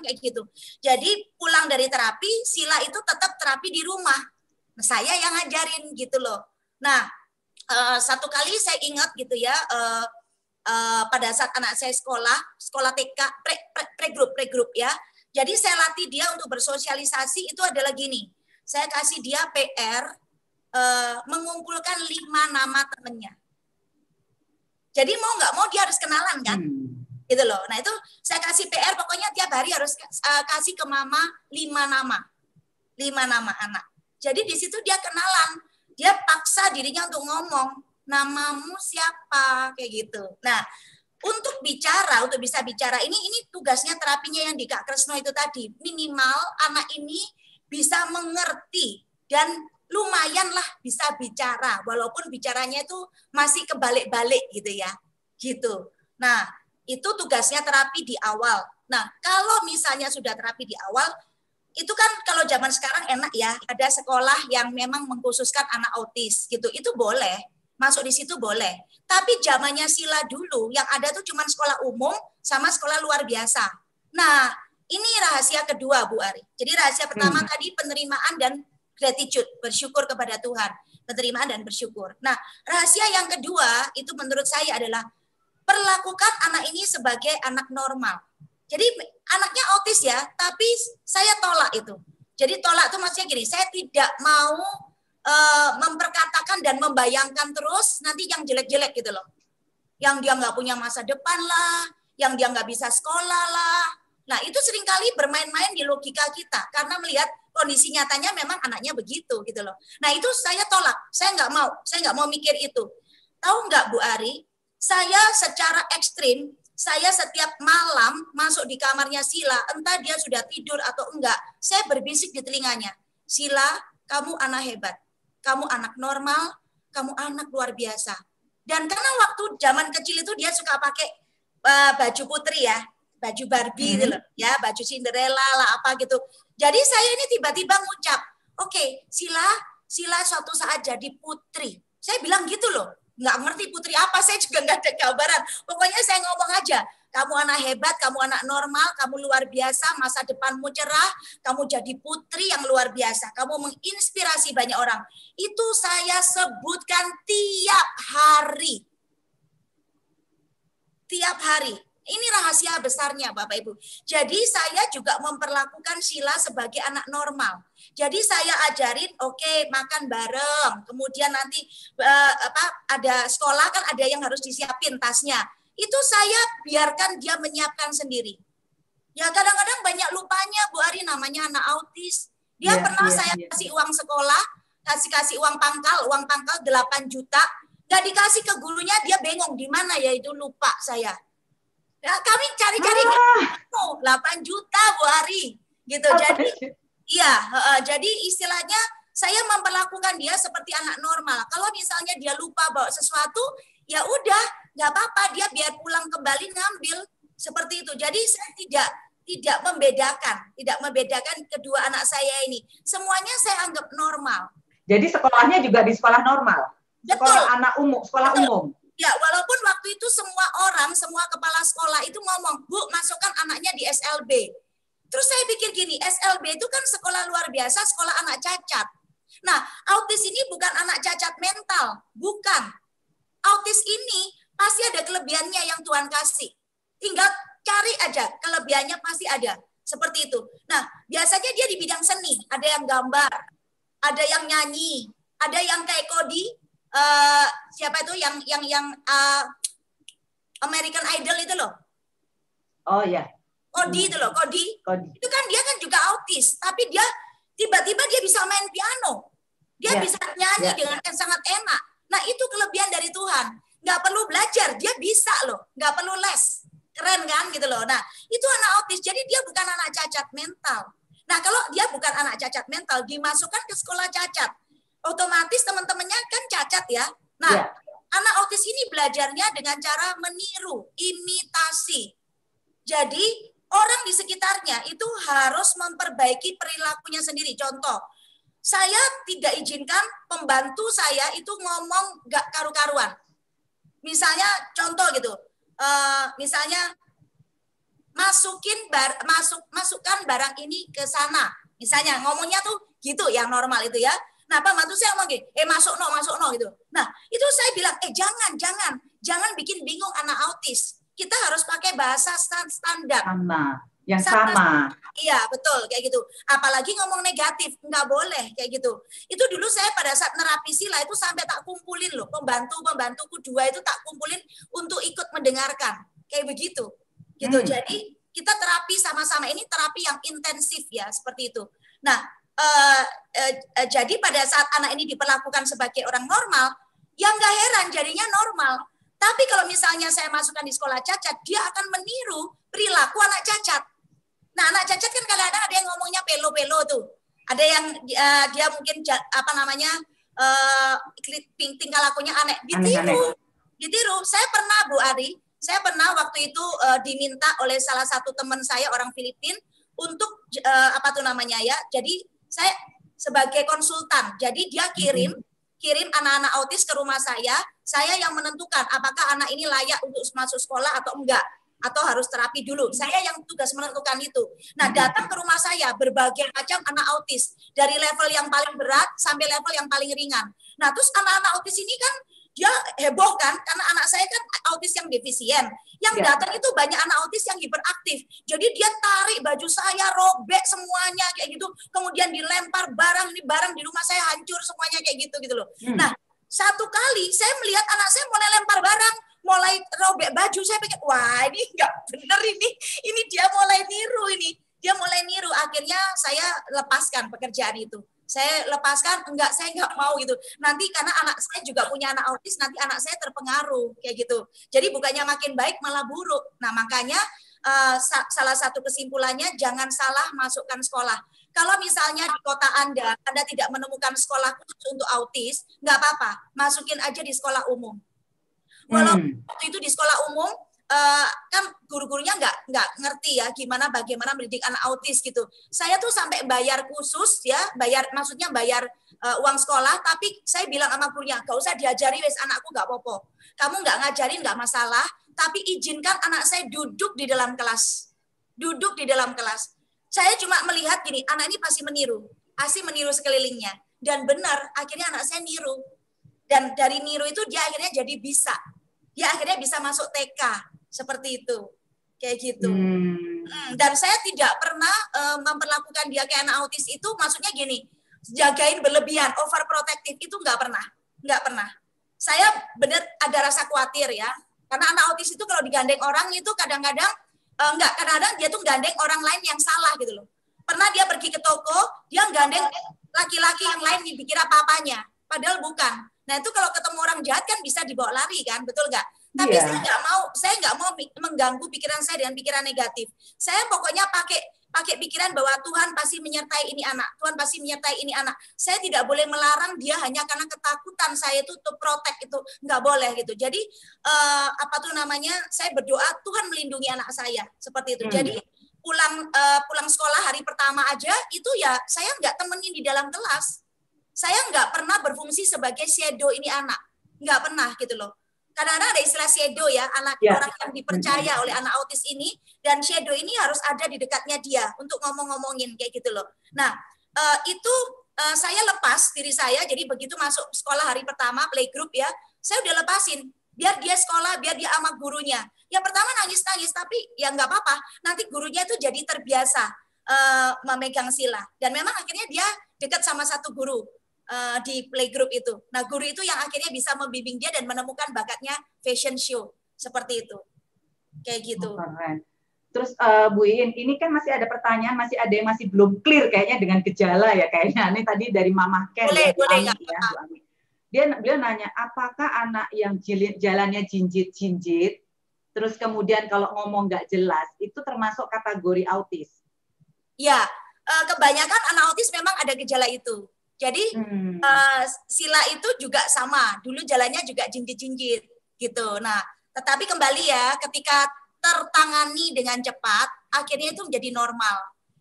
kayak gitu. Jadi pulang dari terapi, sila itu tetap terapi di rumah. Saya yang ngajarin gitu loh. Nah, satu kali saya ingat gitu ya, pada saat anak saya sekolah TK, pre-group ya. Jadi saya latih dia untuk bersosialisasi itu adalah gini. Saya kasih dia PR mengumpulkan 5 nama temannya. Jadi mau nggak mau dia harus kenalan kan? Gitu loh. Nah itu saya kasih PR pokoknya tiap hari harus kasih ke mama 5 nama. 5 nama anak. Jadi di situ dia kenalan. Dia paksa dirinya untuk ngomong. Namamu siapa kayak gitu. Nah, untuk bisa bicara ini tugasnya terapinya yang di Kak Kresno itu tadi. Minimal anak ini bisa mengerti dan lumayan lah bisa bicara walaupun bicaranya itu masih kebalik-balik gitu ya. Gitu. Nah, itu tugasnya terapi di awal. Nah, kalau misalnya sudah terapi di awal, itu kan kalau zaman sekarang enak ya, ada sekolah yang memang mengkhususkan anak autis gitu. Itu boleh. Masuk di situ boleh. Tapi zamannya Sila dulu yang ada tuh cuma sekolah umum sama sekolah luar biasa. Nah, ini rahasia kedua Bu Ari. Jadi rahasia pertama tadi penerimaan dan gratitude, bersyukur kepada Tuhan. Penerimaan dan bersyukur. Nah, rahasia yang kedua itu menurut saya adalah perlakukan anak ini sebagai anak normal. Jadi anaknya autis ya, tapi saya tolak itu. Jadi tolak itu maksudnya gini, saya tidak mau memperkatakan dan membayangkan terus nanti yang jelek-jelek gitu loh. Yang dia nggak punya masa depan lah, yang dia nggak bisa sekolah lah. Nah itu seringkali bermain-main di logika kita karena melihat kondisi nyatanya memang anaknya begitu gitu loh. Nah itu saya tolak, saya nggak mau mikir itu. Tahu nggak Bu Ari, saya secara ekstrim, saya setiap malam masuk di kamarnya Sila, entah dia sudah tidur atau enggak, saya berbisik di telinganya, Sila, kamu anak hebat. Kamu anak normal, kamu anak luar biasa. Dan karena waktu zaman kecil itu dia suka pakai baju putri ya, baju Barbie gitu loh, ya, baju Cinderella lah apa gitu. Jadi saya ini tiba-tiba ngucap, oke, Sila suatu saat jadi putri. Saya bilang gitu loh, nggak ngerti putri apa, saya juga nggak ada gambaran. Pokoknya saya ngomong aja, kamu anak hebat, kamu anak normal, kamu luar biasa, masa depanmu cerah, kamu jadi putri yang luar biasa, kamu menginspirasi banyak orang. Itu saya sebutkan tiap hari. Tiap hari. Ini rahasia besarnya Bapak Ibu. Jadi saya juga memperlakukan Sila sebagai anak normal. Jadi saya ajarin, oke, makan bareng. Kemudian nanti ada sekolah kan ada yang harus disiapin tasnya. Itu saya biarkan dia menyiapkan sendiri. Ya kadang-kadang banyak lupanya Bu Ari, namanya anak autis. Dia pernah saya kasih uang sekolah, kasih uang pangkal 8 juta, nggak dikasih ke gurunya, dia bengong di mana ya itu, lupa saya. Ya, kami cari-cari 8 juta Bu Ari gitu. Jadi iya, jadi istilahnya saya memperlakukan dia seperti anak normal. Kalau misalnya dia lupa bawa sesuatu, ya udah, nggak apa-apa, dia biar pulang kembali ngambil seperti itu. Jadi saya tidak membedakan kedua anak saya ini. Semuanya saya anggap normal. Jadi sekolahnya juga di sekolah normal. Sekolah anak umum, sekolah umum. Ya, walaupun waktu itu semua kepala sekolah itu ngomong, Bu, masukkan anaknya di SLB. Terus saya pikir gini, SLB itu kan sekolah luar biasa, sekolah anak cacat. Nah, autis ini bukan anak cacat mental, bukan. Autis ini pasti ada kelebihannya yang Tuhan kasih. Tinggal cari aja, kelebihannya pasti ada. Seperti itu. Nah, biasanya dia di bidang seni, ada yang gambar, ada yang nyanyi, ada yang kayak Cody, siapa itu yang American Idol itu loh. Oh ya. Cody itu loh, Cody. Itu kan dia kan juga autis, tapi dia tiba-tiba dia bisa main piano. Dia bisa nyanyi dengan sangat enak. Nah, itu kelebihan dari Tuhan. Nggak perlu belajar, dia bisa loh. Nggak perlu les. Keren kan gitu loh. Nah, itu anak autis, jadi dia bukan anak cacat mental. Nah, kalau dia bukan anak cacat mental, dimasukkan ke sekolah cacat. Otomatis teman-temannya kan cacat ya. Nah, anak autis ini belajarnya dengan cara meniru, imitasi. Jadi orang di sekitarnya itu harus memperbaiki perilakunya sendiri. Contoh, saya tidak izinkan pembantu saya itu ngomong gak karu-karuan. Misalnya contoh gitu, misalnya masukkan barang ini ke sana. Misalnya ngomongnya tuh gitu yang normal itu ya. Nah, pembantu saya ngomong gini, masuk no gitu. Nah, itu saya bilang, jangan bikin bingung anak autis. Kita harus pakai bahasa standar. Sama. Iya, betul, kayak gitu. Apalagi ngomong negatif, nggak boleh kayak gitu. Itu dulu saya pada saat nerapi sila itu sampai tak kumpulin loh, pembantuku 2 itu tak kumpulin untuk ikut mendengarkan. Kayak begitu. Gitu. Jadi kita terapi sama-sama, ini terapi yang intensif ya, seperti itu. Nah, jadi pada saat anak ini diperlakukan sebagai orang normal, yang nggak heran jadinya normal. Tapi kalau misalnya saya masukkan di sekolah cacat, dia akan meniru perilaku anak cacat. Nah, anak cacat kan kadang-kadang ada yang ngomongnya pelo-pelo tuh. Ada yang dia mungkin tingkah lakunya aneh. Ditiru. Saya pernah Bu Ari, waktu itu diminta oleh salah satu teman saya orang Filipina untuk jadi saya sebagai konsultan. Jadi dia kirim anak-anak autis ke rumah saya yang menentukan apakah anak ini layak untuk masuk sekolah atau enggak, atau harus terapi dulu. Saya yang tugas menentukan itu. Nah, datang ke rumah saya berbagai macam anak autis, dari level yang paling berat sampai level yang paling ringan. Nah, terus anak-anak autis ini kan dia heboh kan, karena anak saya kan autis yang defisien. Yang datang itu banyak anak autis yang hiperaktif. Jadi dia tarik baju saya, robek semuanya kayak gitu. Kemudian dilempar barang di rumah saya hancur semuanya kayak gitu loh. Nah, satu kali saya melihat anak saya mulai lempar barang, mulai robek baju, saya pikir, wah ini nggak bener ini dia mulai niru. Akhirnya saya lepaskan pekerjaan itu. Saya lepaskan, saya nggak mau gitu. Nanti karena anak saya juga punya anak autis, nanti anak saya terpengaruh kayak gitu. Jadi bukannya makin baik malah buruk. Nah, makanya salah satu kesimpulannya jangan salah masukkan sekolah. Kalau misalnya di kota Anda tidak menemukan sekolah khusus untuk autis, nggak apa-apa, masukin aja di sekolah umum. Walaupun waktu itu di sekolah umum, kan guru-gurunya nggak ngerti ya bagaimana mendidik anak autis gitu. Saya tuh sampai bayar khusus ya, bayar uang sekolah, tapi saya bilang sama gurunya, nggak usah diajari wes anakku nggak apa-apa. Kamu nggak ngajarin nggak masalah, tapi izinkan anak saya duduk di dalam kelas. Saya cuma melihat gini, anak ini pasti meniru sekelilingnya. Dan benar, akhirnya anak saya niru. Dan dari niru itu dia akhirnya jadi bisa. Dia akhirnya bisa masuk TK. Seperti itu. Kayak gitu. Dan saya tidak pernah memperlakukan dia kayak anak autis itu, maksudnya gini, jagain berlebihan, overprotective itu nggak pernah. Saya benar ada rasa khawatir ya. Karena anak autis itu kalau digandeng orang itu kadang-kadang dia tuh gandeng orang lain yang salah gitu loh. Pernah dia pergi ke toko, dia gandeng laki-laki yang lain dipikir apa-apanya, padahal bukan. Nah, itu kalau ketemu orang jahat kan bisa dibawa lari kan, betul nggak? Tapi saya nggak mau mengganggu pikiran saya dengan pikiran negatif. Saya pokoknya pakai pikiran bahwa Tuhan pasti menyertai ini anak. Saya tidak boleh melarang dia hanya karena ketakutan saya itu to protect, itu nggak boleh gitu. Jadi saya berdoa Tuhan melindungi anak saya seperti itu. Jadi pulang sekolah hari pertama aja itu ya saya nggak temenin di dalam kelas. Saya nggak pernah berfungsi sebagai shadow ini anak, nggak pernah gitu loh. Kadang-kadang ada istilah shadow ya, orang yang dipercaya oleh anak autis ini, dan shadow ini harus ada di dekatnya dia untuk ngomong-ngomongin kayak gitu loh. Nah, saya lepas diri saya, jadi begitu masuk sekolah hari pertama, playgroup ya, saya udah lepasin, biar dia sekolah, biar dia sama gurunya. Ya pertama nangis-nangis, tapi ya nggak apa-apa, nanti gurunya itu jadi terbiasa memegang sila. Dan memang akhirnya dia dekat sama satu guru di playgroup itu. Nah, guru itu yang akhirnya bisa membimbing dia dan menemukan bakatnya fashion show. Seperti itu. Kayak gitu. Terus Bu Iin, ini kan masih ada pertanyaan, masih ada yang masih belum clear kayaknya dengan gejala ya kayaknya. Ini tadi dari Mama Ken. Boleh. Beliau nanya, apakah anak yang jalannya jinjit-jinjit, terus kemudian kalau ngomong nggak jelas, itu termasuk kategori autis? Ya, kebanyakan anak autis memang ada gejala itu. Jadi sila itu juga sama. Dulu jalannya juga jinjit-jinjit gitu. Nah, tetapi kembali ya, ketika tertangani dengan cepat, akhirnya itu menjadi normal.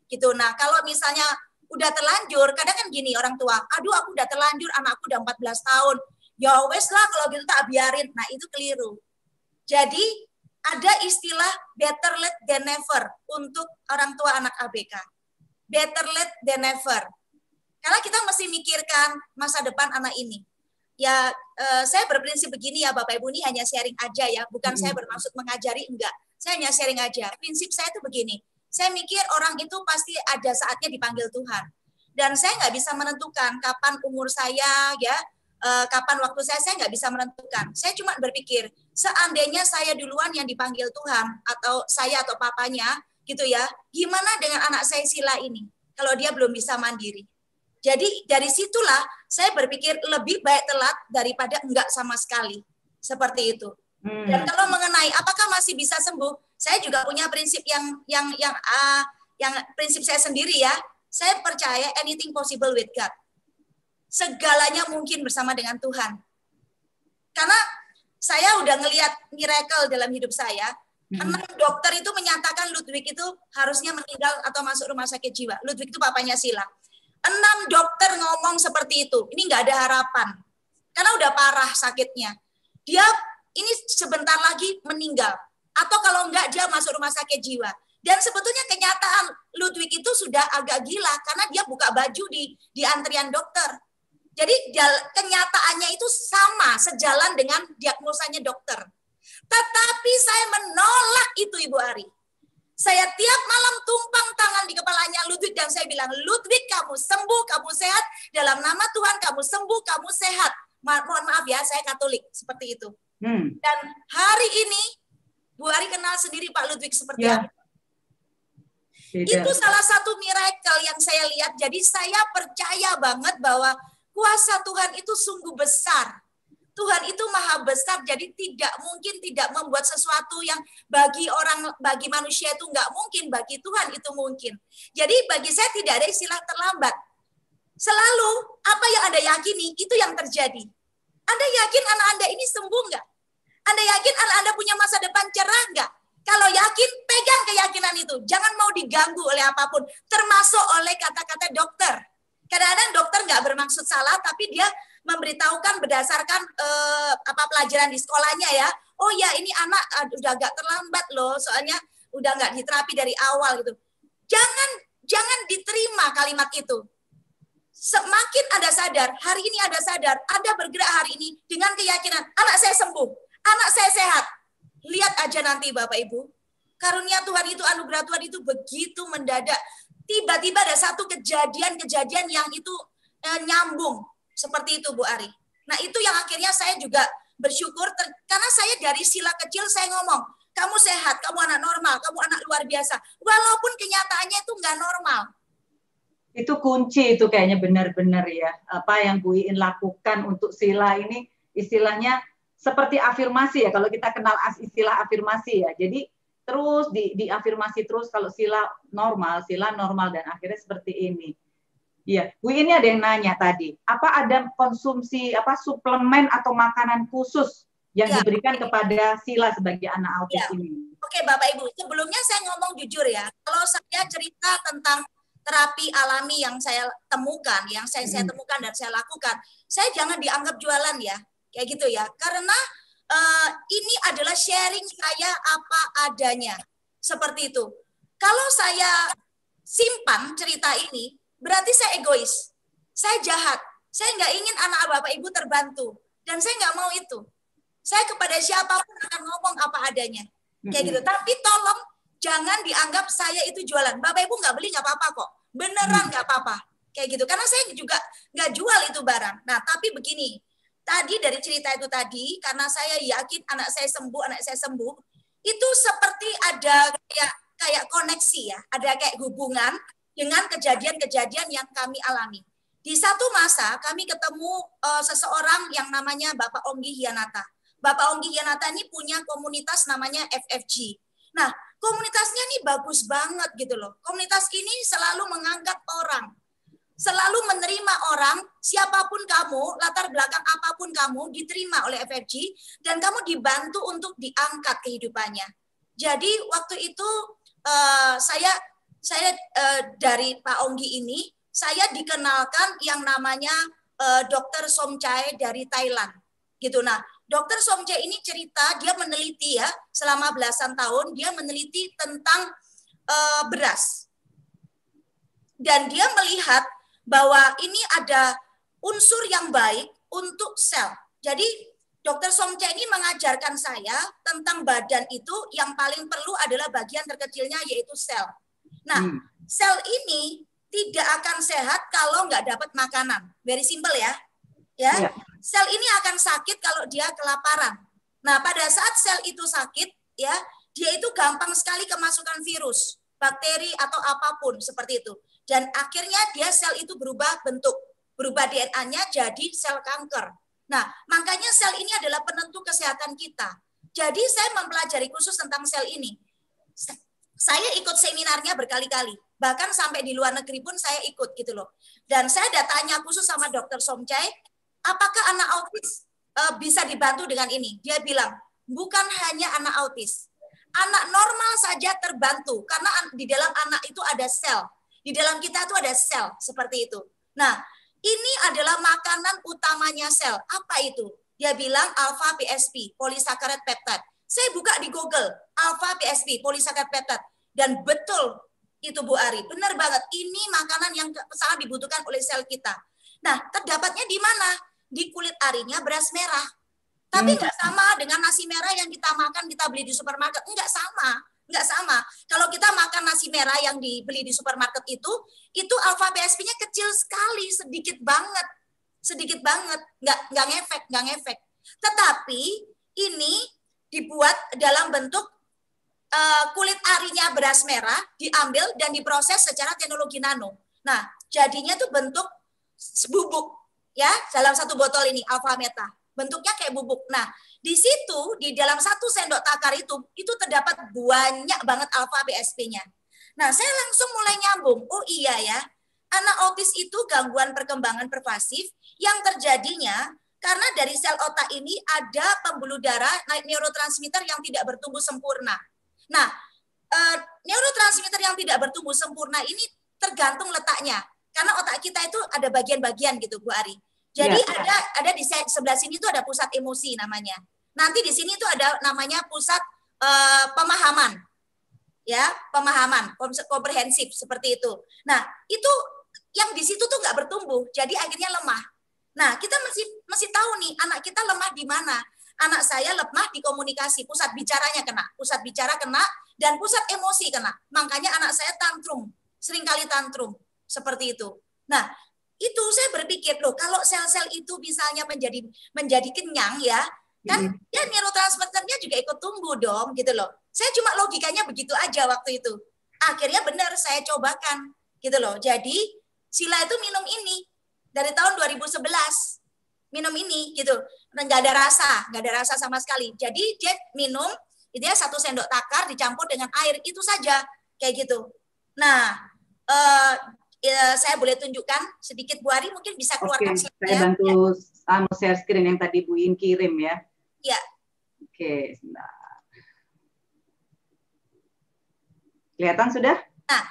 Gitu. Nah, kalau misalnya udah terlanjur, kadang kan gini orang tua, aduh aku udah terlanjur, anakku udah 14 tahun. Ya wes lah kalau gitu tak biarin. Nah, itu keliru. Jadi ada istilah better late than never untuk orang tua anak ABK. Better late than never. Karena kita mesti mikirkan masa depan anak ini. Ya, saya berprinsip begini ya Bapak Ibu, ini hanya sharing aja ya, bukan saya bermaksud mengajari, enggak. Saya hanya sharing aja. Prinsip saya itu begini, saya mikir orang itu pasti ada saatnya dipanggil Tuhan. Dan saya nggak bisa menentukan kapan umur saya, ya, kapan waktu saya nggak bisa menentukan. Saya cuma berpikir, seandainya saya duluan yang dipanggil Tuhan, atau saya atau papanya, gitu ya, gimana dengan anak saya Sila ini, kalau dia belum bisa mandiri. Jadi dari situlah saya berpikir lebih baik telat daripada enggak sama sekali. Seperti itu. Dan kalau mengenai apakah masih bisa sembuh, saya juga punya prinsip yang prinsip saya sendiri ya. Saya percaya anything possible with God. Segalanya mungkin bersama dengan Tuhan. Karena saya udah ngelihat miracle dalam hidup saya. 6 dokter itu menyatakan Ludwig itu harusnya meninggal atau masuk rumah sakit jiwa. Ludwig itu papanya Sila. 6 dokter ngomong seperti itu. Ini nggak ada harapan. Karena udah parah sakitnya. Dia ini sebentar lagi meninggal. Atau kalau enggak dia masuk rumah sakit jiwa. Dan sebetulnya kenyataan Ludwig itu sudah agak gila karena dia buka baju di antrian dokter. Jadi kenyataannya itu sama, sejalan dengan diagnosanya dokter. Tetapi saya menolak itu Ibu Ari. Saya tiap malam tumpang tangan di kepalanya Ludwig dan saya bilang, Ludwig kamu sembuh, kamu sehat. Dalam nama Tuhan kamu sembuh, kamu sehat. Mohon maaf ya, saya Katolik, seperti itu. Dan hari ini, Bu Ari kenal sendiri Pak Ludwig seperti apa. Itu salah satu miracle yang saya lihat. Jadi saya percaya banget bahwa kuasa Tuhan itu sungguh besar. Tuhan itu maha besar, jadi tidak mungkin tidak membuat sesuatu yang bagi manusia itu nggak mungkin, bagi Tuhan itu mungkin. Jadi bagi saya tidak ada istilah terlambat. Selalu apa yang Anda yakini itu yang terjadi. Anda yakin anak Anda ini sembuh nggak? Anda yakin anak Anda punya masa depan cerah nggak? Kalau yakin, pegang keyakinan itu. Jangan mau diganggu oleh apapun, termasuk oleh kata-kata dokter. Kadang-kadang dokter nggak bermaksud salah, tapi dia memberitahukan berdasarkan pelajaran di sekolahnya ya. Oh ya, ini anak udah agak terlambat loh, soalnya udah nggak diterapi dari awal gitu. Jangan diterima kalimat itu. Semakin Anda sadar, hari ini Anda sadar, Anda bergerak hari ini dengan keyakinan, anak saya sembuh, anak saya sehat. Lihat aja nanti Bapak Ibu, karunia Tuhan itu, anugerah Tuhan itu begitu mendadak. Tiba-tiba ada satu kejadian yang itu nyambung. Seperti itu Bu Ari. Nah itu yang akhirnya saya juga bersyukur, karena saya dari Sila kecil saya ngomong, kamu sehat, kamu anak normal, kamu anak luar biasa. Walaupun kenyataannya itu nggak normal. Itu kunci itu kayaknya benar-benar ya. Apa yang Bu Iin lakukan untuk Sila ini istilahnya seperti afirmasi ya. Kalau kita kenal istilah afirmasi ya. Jadi terus diafirmasi terus kalau Sila normal dan akhirnya seperti ini. Iya, Bu ini ada yang nanya tadi, apa ada konsumsi suplemen atau makanan khusus yang diberikan kepada Sila sebagai anak autis ini? Oke, Bapak Ibu, sebelumnya saya ngomong jujur ya, kalau saya cerita tentang terapi alami yang saya temukan, yang saya temukan dan saya lakukan, saya jangan dianggap jualan ya, kayak gitu ya, karena ini adalah sharing saya apa adanya, seperti itu. Kalau saya simpan cerita ini, berarti saya egois, saya jahat, saya nggak ingin anak Bapak Ibu terbantu, dan saya nggak mau itu. Saya kepada siapapun akan ngomong apa adanya, kayak gitu. Tapi tolong jangan dianggap saya itu jualan. Bapak Ibu nggak beli nggak apa-apa kok, beneran nggak apa-apa, kayak gitu. Karena saya juga nggak jual itu barang. Nah, tapi begini, tadi dari cerita itu tadi, karena saya yakin anak saya sembuh, itu seperti ada kayak koneksi ya, ada kayak hubungan dengan kejadian-kejadian yang kami alami. Di satu masa kami ketemu seseorang yang namanya Bapak Onggi Hianata. Bapak Onggi Hianata ini punya komunitas namanya FFG. Nah, komunitasnya ini bagus banget gitu loh. Komunitas ini selalu mengangkat orang. Selalu menerima orang, siapapun kamu, latar belakang apapun kamu, diterima oleh FFG, dan kamu dibantu untuk diangkat kehidupannya. Jadi waktu itu saya dari Pak Onggi ini saya dikenalkan yang namanya Dr. Somchai dari Thailand gitu. Nah, Dr. Somchai ini cerita, dia meneliti ya selama belasan tahun, dia meneliti tentang beras. Dan dia melihat bahwa ini ada unsur yang baik untuk sel. Jadi Dr. Somchai ini mengajarkan saya tentang badan itu yang paling perlu adalah bagian terkecilnya yaitu sel. Nah, sel ini tidak akan sehat kalau nggak dapat makanan. Very simple ya. Ya. Sel ini akan sakit kalau dia kelaparan. Nah, pada saat sel itu sakit, ya, dia itu gampang sekali kemasukan virus, bakteri atau apapun seperti itu. Dan akhirnya dia sel itu berubah bentuk, berubah DNA-nya jadi sel kanker. Nah, makanya sel ini adalah penentu kesehatan kita. Jadi saya mempelajari khusus tentang sel ini. Saya ikut seminarnya berkali-kali. Bahkan sampai di luar negeri pun saya ikut gitu loh. Dan saya ada tanya khusus sama Dr. Somchai, apakah anak autis bisa dibantu dengan ini? Dia bilang, bukan hanya anak autis. Anak normal saja terbantu. Karena di dalam anak itu ada sel. Di dalam kita itu ada sel seperti itu. Nah, ini adalah makanan utamanya sel. Apa itu? Dia bilang alpha PSP, polysaccharide peptide. Saya buka di Google, alpha PSP, polysaccharide peptide. Dan betul itu Bu Ari, benar banget. Ini makanan yang sangat dibutuhkan oleh sel kita. Nah, terdapatnya di mana? Di kulit arinya beras merah. Tapi nggak sama dengan nasi merah yang kita makan, kita beli di supermarket. Nggak sama. Nggak sama. Kalau kita makan nasi merah yang dibeli di supermarket itu alpha PSP-nya kecil sekali, sedikit banget. Sedikit banget. Nggak ngefek. Tetapi ini dibuat dalam bentuk kulit arinya beras merah, diambil dan diproses secara teknologi nano. Nah, jadinya tuh bentuk bubuk. Ya, dalam satu botol ini, alpha meta. Bentuknya kayak bubuk. Nah, di situ, di dalam 1 sendok takar itu terdapat banyak banget alpha PSP-nya. Nah, saya langsung mulai nyambung. Oh iya ya, anak autis itu gangguan perkembangan pervasif yang terjadinya karena dari sel otak ini ada pembuluh darah, neurotransmitter yang tidak bertumbuh sempurna. Nah, neurotransmitter yang tidak bertumbuh sempurna ini tergantung letaknya. Karena otak kita itu ada bagian-bagian gitu, Bu Ari. Jadi ada di sebelah sini tuh ada pusat emosi namanya. Nanti di sini tuh ada namanya pusat pemahaman. Ya, pemahaman, komprehensif seperti itu. Nah, itu yang di situ tuh nggak bertumbuh, jadi akhirnya lemah. Nah, kita mesti tahu nih anak kita lemah di mana. Anak saya lemah di komunikasi, pusat bicaranya kena, pusat bicara kena, dan pusat emosi kena. Makanya anak saya tantrum, seringkali tantrum seperti itu. Nah, itu saya berpikir loh, kalau sel-sel itu misalnya menjadi kenyang ya, kan ya neurotransmitternya juga ikut tumbuh dong gitu loh. Saya cuma logikanya begitu aja waktu itu. Akhirnya benar saya cobakan gitu loh. Jadi Sila itu minum ini dari tahun 2011. Minum ini gitu. Nggak ada rasa sama sekali. Jadi dia minum itu ya 1 sendok takar dicampur dengan air itu saja kayak gitu. Nah, saya boleh tunjukkan sedikit Bu Ari, mungkin bisa keluarkan slide-nya. Saya bantu share screen yang tadi Bu In kirim ya. Ya. Oke, sebentar. Kelihatan sudah? Nah,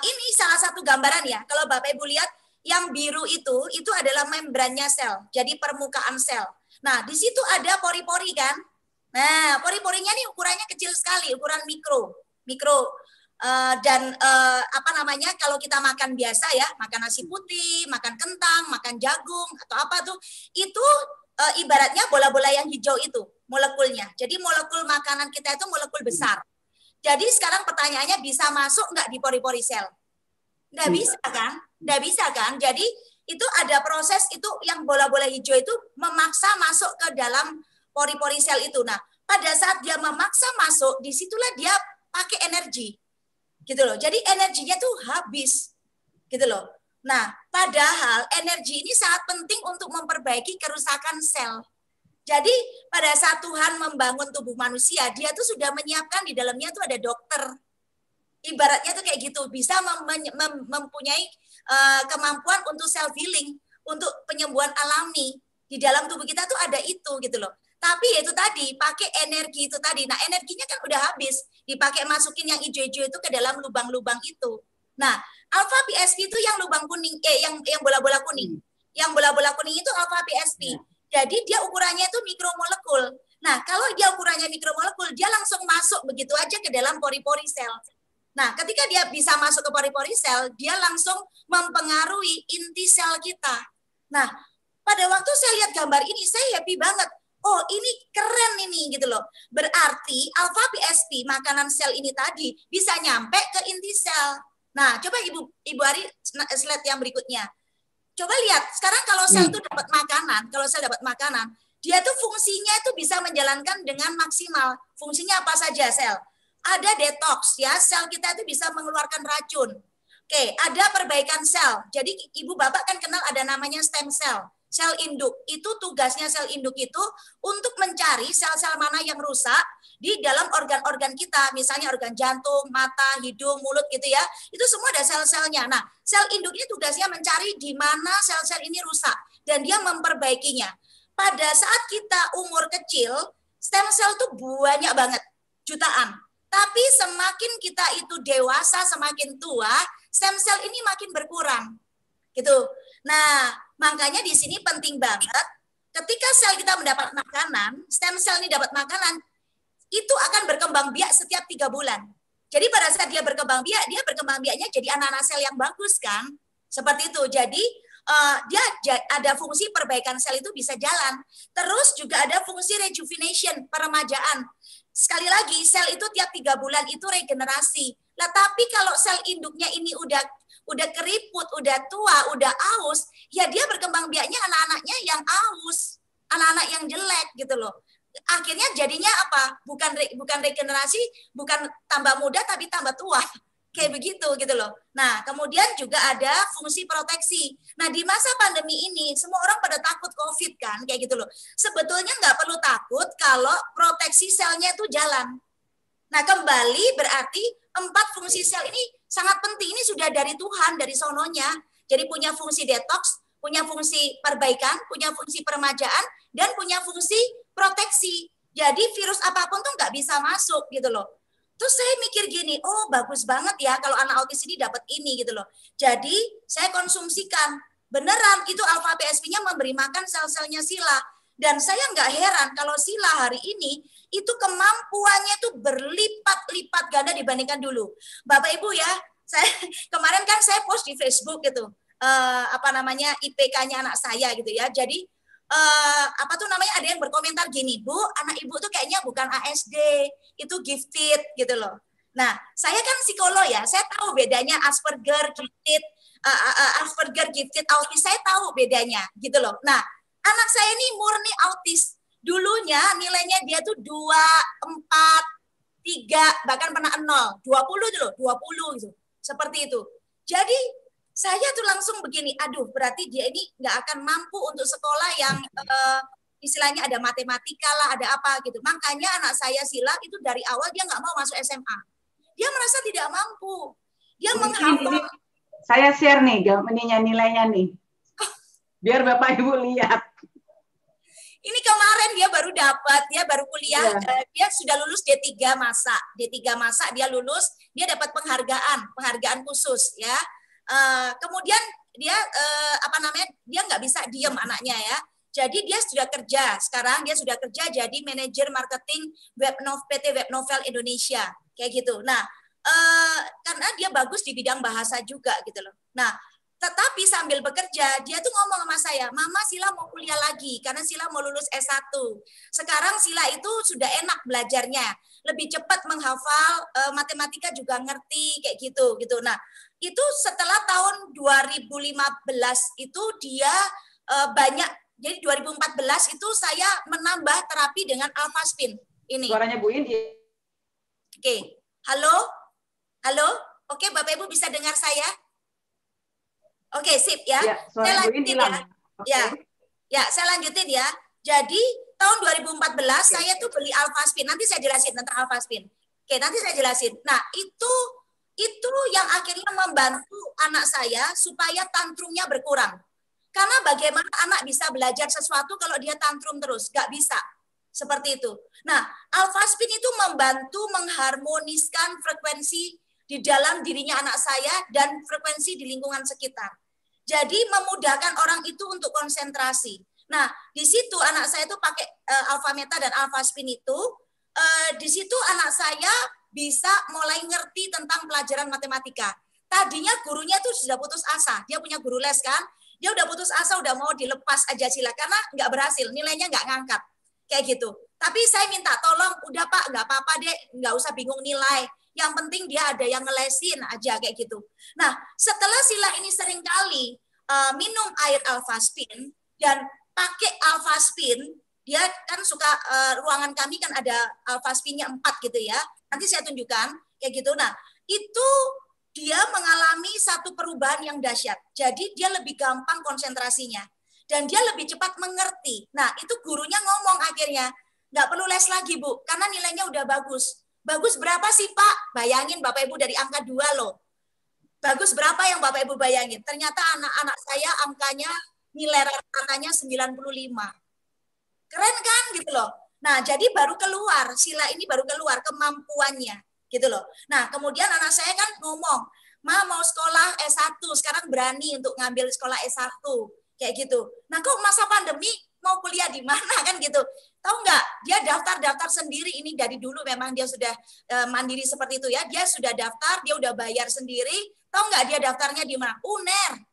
ini salah satu gambaran ya. Kalau Bapak Ibu lihat, yang biru itu adalah membrannya sel. Jadi permukaan sel. Nah, di situ ada pori-pori kan. Nah, pori-porinya nih ukurannya kecil sekali, ukuran mikro. Dan apa namanya, kalau kita makan biasa ya, makan nasi putih, makan kentang, makan jagung, atau apa tuh, itu ibaratnya bola-bola yang hijau itu, molekulnya. Jadi molekul makanan kita itu molekul besar. Jadi sekarang pertanyaannya, bisa masuk nggak di pori-pori sel? Nggak bisa kan? Nggak bisa kan? Jadi itu ada proses itu yang bola-bola hijau itu memaksa masuk ke dalam pori-pori sel itu. Nah, pada saat dia memaksa masuk, disitulah dia pakai energi. Gitu loh. Jadi energinya tuh habis. Gitu loh. Nah, padahal energi ini sangat penting untuk memperbaiki kerusakan sel. Jadi pada saat Tuhan membangun tubuh manusia, dia tuh sudah menyiapkan di dalamnya tuh ada dokter. Ibaratnya tuh kayak gitu, bisa mempunyai kemampuan untuk self healing, untuk penyembuhan alami. Di dalam tubuh kita tuh ada itu gitu loh. Tapi ya itu tadi, pakai energi itu tadi. Nah, energinya kan udah habis. Dipakai masukin yang hijau-hijau itu ke dalam lubang-lubang itu. Nah, alpha PSP itu yang lubang kuning, yang bola-bola kuning. Yang bola-bola kuning itu alpha PSP. Jadi dia ukurannya itu mikromolekul. Nah, kalau dia ukurannya mikromolekul, dia langsung masuk begitu aja ke dalam pori-pori sel. Nah, ketika dia bisa masuk ke pori-pori sel, dia langsung mempengaruhi inti sel kita. Nah, pada waktu saya lihat gambar ini, saya happy banget. Oh, ini keren ini gitu loh. Berarti alpha PSP makanan sel ini tadi bisa nyampe ke inti sel. Nah, coba Ibu Ari slide yang berikutnya. Coba lihat, sekarang kalau sel itu dapat makanan, dia tuh fungsinya itu bisa menjalankan dengan maksimal. Fungsinya apa saja sel? Ada detox ya, sel kita itu bisa mengeluarkan racun. Oke, ada perbaikan sel. Jadi Ibu Bapak kan kenal ada namanya stem cell. Sel induk, itu tugasnya sel induk itu untuk mencari sel-sel mana yang rusak di dalam organ-organ kita, misalnya organ jantung, mata, hidung, mulut gitu ya, itu semua ada sel-selnya. Nah, sel induk ini tugasnya mencari di mana sel-sel ini rusak dan dia memperbaikinya. Pada saat kita umur kecil, stem cell tuh banyak banget, jutaan. Tapi semakin kita itu dewasa, semakin tua, stem cell ini makin berkurang. Gitu. Nah, makanya di sini penting banget ketika sel kita mendapat makanan, stem cell ini dapat makanan, itu akan berkembang biak setiap 3 bulan. Jadi pada saat dia berkembang biaknya jadi anak-anak sel yang bagus kan? Seperti itu. Jadi dia ada fungsi perbaikan sel itu bisa jalan. Terus juga ada fungsi rejuvenation, peremajaan. Sekali lagi, sel itu tiap 3 bulan itu regenerasi. Nah, tapi kalau sel induknya ini udah keriput, udah tua, udah aus, ya dia berkembang biaknya anak-anaknya yang aus, anak-anak yang jelek gitu loh. Akhirnya jadinya apa? Bukan regenerasi, bukan tambah muda tapi tambah tua. Kayak begitu gitu loh. Nah, kemudian juga ada fungsi proteksi. Nah, di masa pandemi ini semua orang pada takut COVID kan, kayak gitu loh. Sebetulnya nggak perlu takut kalau proteksi selnya itu jalan. Nah, kembali berarti 4 fungsi sel ini sangat penting. Ini sudah dari Tuhan, dari sononya. Jadi punya fungsi detox, punya fungsi perbaikan, punya fungsi peremajaan, dan punya fungsi proteksi. Jadi virus apapun tuh nggak bisa masuk gitu loh. Terus saya mikir gini, oh bagus banget ya kalau anak autis ini dapat ini gitu loh. Jadi saya konsumsikan. Beneran itu alpha PSP-nya memberi makan sel-selnya Sila. Dan saya nggak heran kalau Sila hari ini itu kemampuannya itu berlipat-lipat ganda dibandingkan dulu. Bapak Ibu ya, saya kemarin kan saya post di Facebook gitu, IPK-nya anak saya gitu ya. Jadi ada yang berkomentar gini, Bu, anak Ibu tuh kayaknya bukan ASD, itu gifted gitu loh. Nah, saya kan psikolog ya, saya tahu bedanya Asperger, gifted, autis, saya tahu bedanya gitu loh. Nah, anak saya ini murni autis. Dulunya nilainya dia tuh 2, 4, 3, bahkan pernah 0, 20 tuh loh, 20 gitu. Seperti itu. Jadi saya tuh langsung begini, aduh berarti dia ini nggak akan mampu untuk sekolah yang istilahnya ada matematika lah, ada apa gitu. Makanya anak saya Sila itu dari awal dia nggak mau masuk SMA. Dia merasa tidak mampu. Dia menghafal. Saya share nih nilainya nih. Biar Bapak Ibu lihat. Ini kemarin dia baru dapat, dia baru kuliah, dia sudah lulus D3 Masa. D3 Masa dia lulus, dia dapat penghargaan khusus ya. Kemudian dia dia nggak bisa diem anaknya ya. Jadi dia sudah kerja, sekarang dia sudah kerja jadi manajer marketing PT Web Novel Indonesia, kayak gitu. Nah, karena dia bagus di bidang bahasa juga gitu loh. Nah, tetapi sambil bekerja, dia tuh ngomong sama saya, Mama Sila mau kuliah lagi, karena Sila mau lulus S1. Sekarang Sila itu sudah enak belajarnya, lebih cepat menghafal, matematika juga ngerti, kayak gitu. Nah, itu setelah tahun 2015 itu dia banyak, jadi 2014 itu saya menambah terapi dengan alpha spin. Ini. Suaranya Bu Indi. Oke, halo, oke Bapak Ibu bisa dengar saya? Oke, sip ya. Saya lanjutin ya. Okay. Ya, saya lanjutin ya. Jadi tahun 2014 saya tuh beli alpha spin. Nanti saya jelasin tentang alpha spin. Oke, nanti saya jelasin. Nah, itu yang akhirnya membantu anak saya supaya tantrumnya berkurang. Karena bagaimana anak bisa belajar sesuatu kalau dia tantrum terus? Gak bisa. Seperti itu. Nah, alpha spin itu membantu mengharmoniskan frekuensi di dalam dirinya anak saya dan frekuensi di lingkungan sekitar. Jadi memudahkan orang itu untuk konsentrasi. Nah, di situ anak saya itu pakai alpha meta dan alpha spin itu, di situ anak saya bisa mulai ngerti tentang pelajaran matematika. Tadinya gurunya tuh sudah putus asa, dia punya guru les kan, dia udah putus asa, udah mau dilepas aja sila karena nggak berhasil, nilainya nggak ngangkat. Kayak gitu. Tapi saya minta tolong, udah Pak, nggak apa-apa deh, nggak usah bingung nilai. Yang penting dia ada yang ngelesin aja kayak gitu. Nah, setelah sila ini seringkali minum air alpha spin dan pakai alpha spin, dia kan suka ruangan kami kan ada alpha spinnya 4 gitu ya. Nanti saya tunjukkan kayak gitu. Nah, itu dia mengalami satu perubahan yang dahsyat. Jadi dia lebih gampang konsentrasinya. Dan dia lebih cepat mengerti. Nah, itu gurunya ngomong akhirnya, nggak perlu les lagi, Bu, karena nilainya udah bagus. Bagus berapa sih, Pak? Bayangin Bapak Ibu dari angka 2 loh. Bagus berapa yang Bapak Ibu bayangin? Ternyata anak-anak saya angkanya, nilai rata-ratanya 95. Keren kan gitu loh. Nah, jadi baru keluar, sila ini baru keluar kemampuannya gitu loh. Nah, kemudian anak saya kan ngomong, Ma mau sekolah S1, sekarang berani untuk ngambil sekolah S1. Kayak gitu. Nah, kok masa pandemi mau kuliah di mana kan gitu. Tahu nggak? Dia daftar sendiri. Ini dari dulu memang dia sudah mandiri seperti itu ya. Dia sudah daftar, dia udah bayar sendiri. Tahu nggak dia daftarnya di mana? UNER.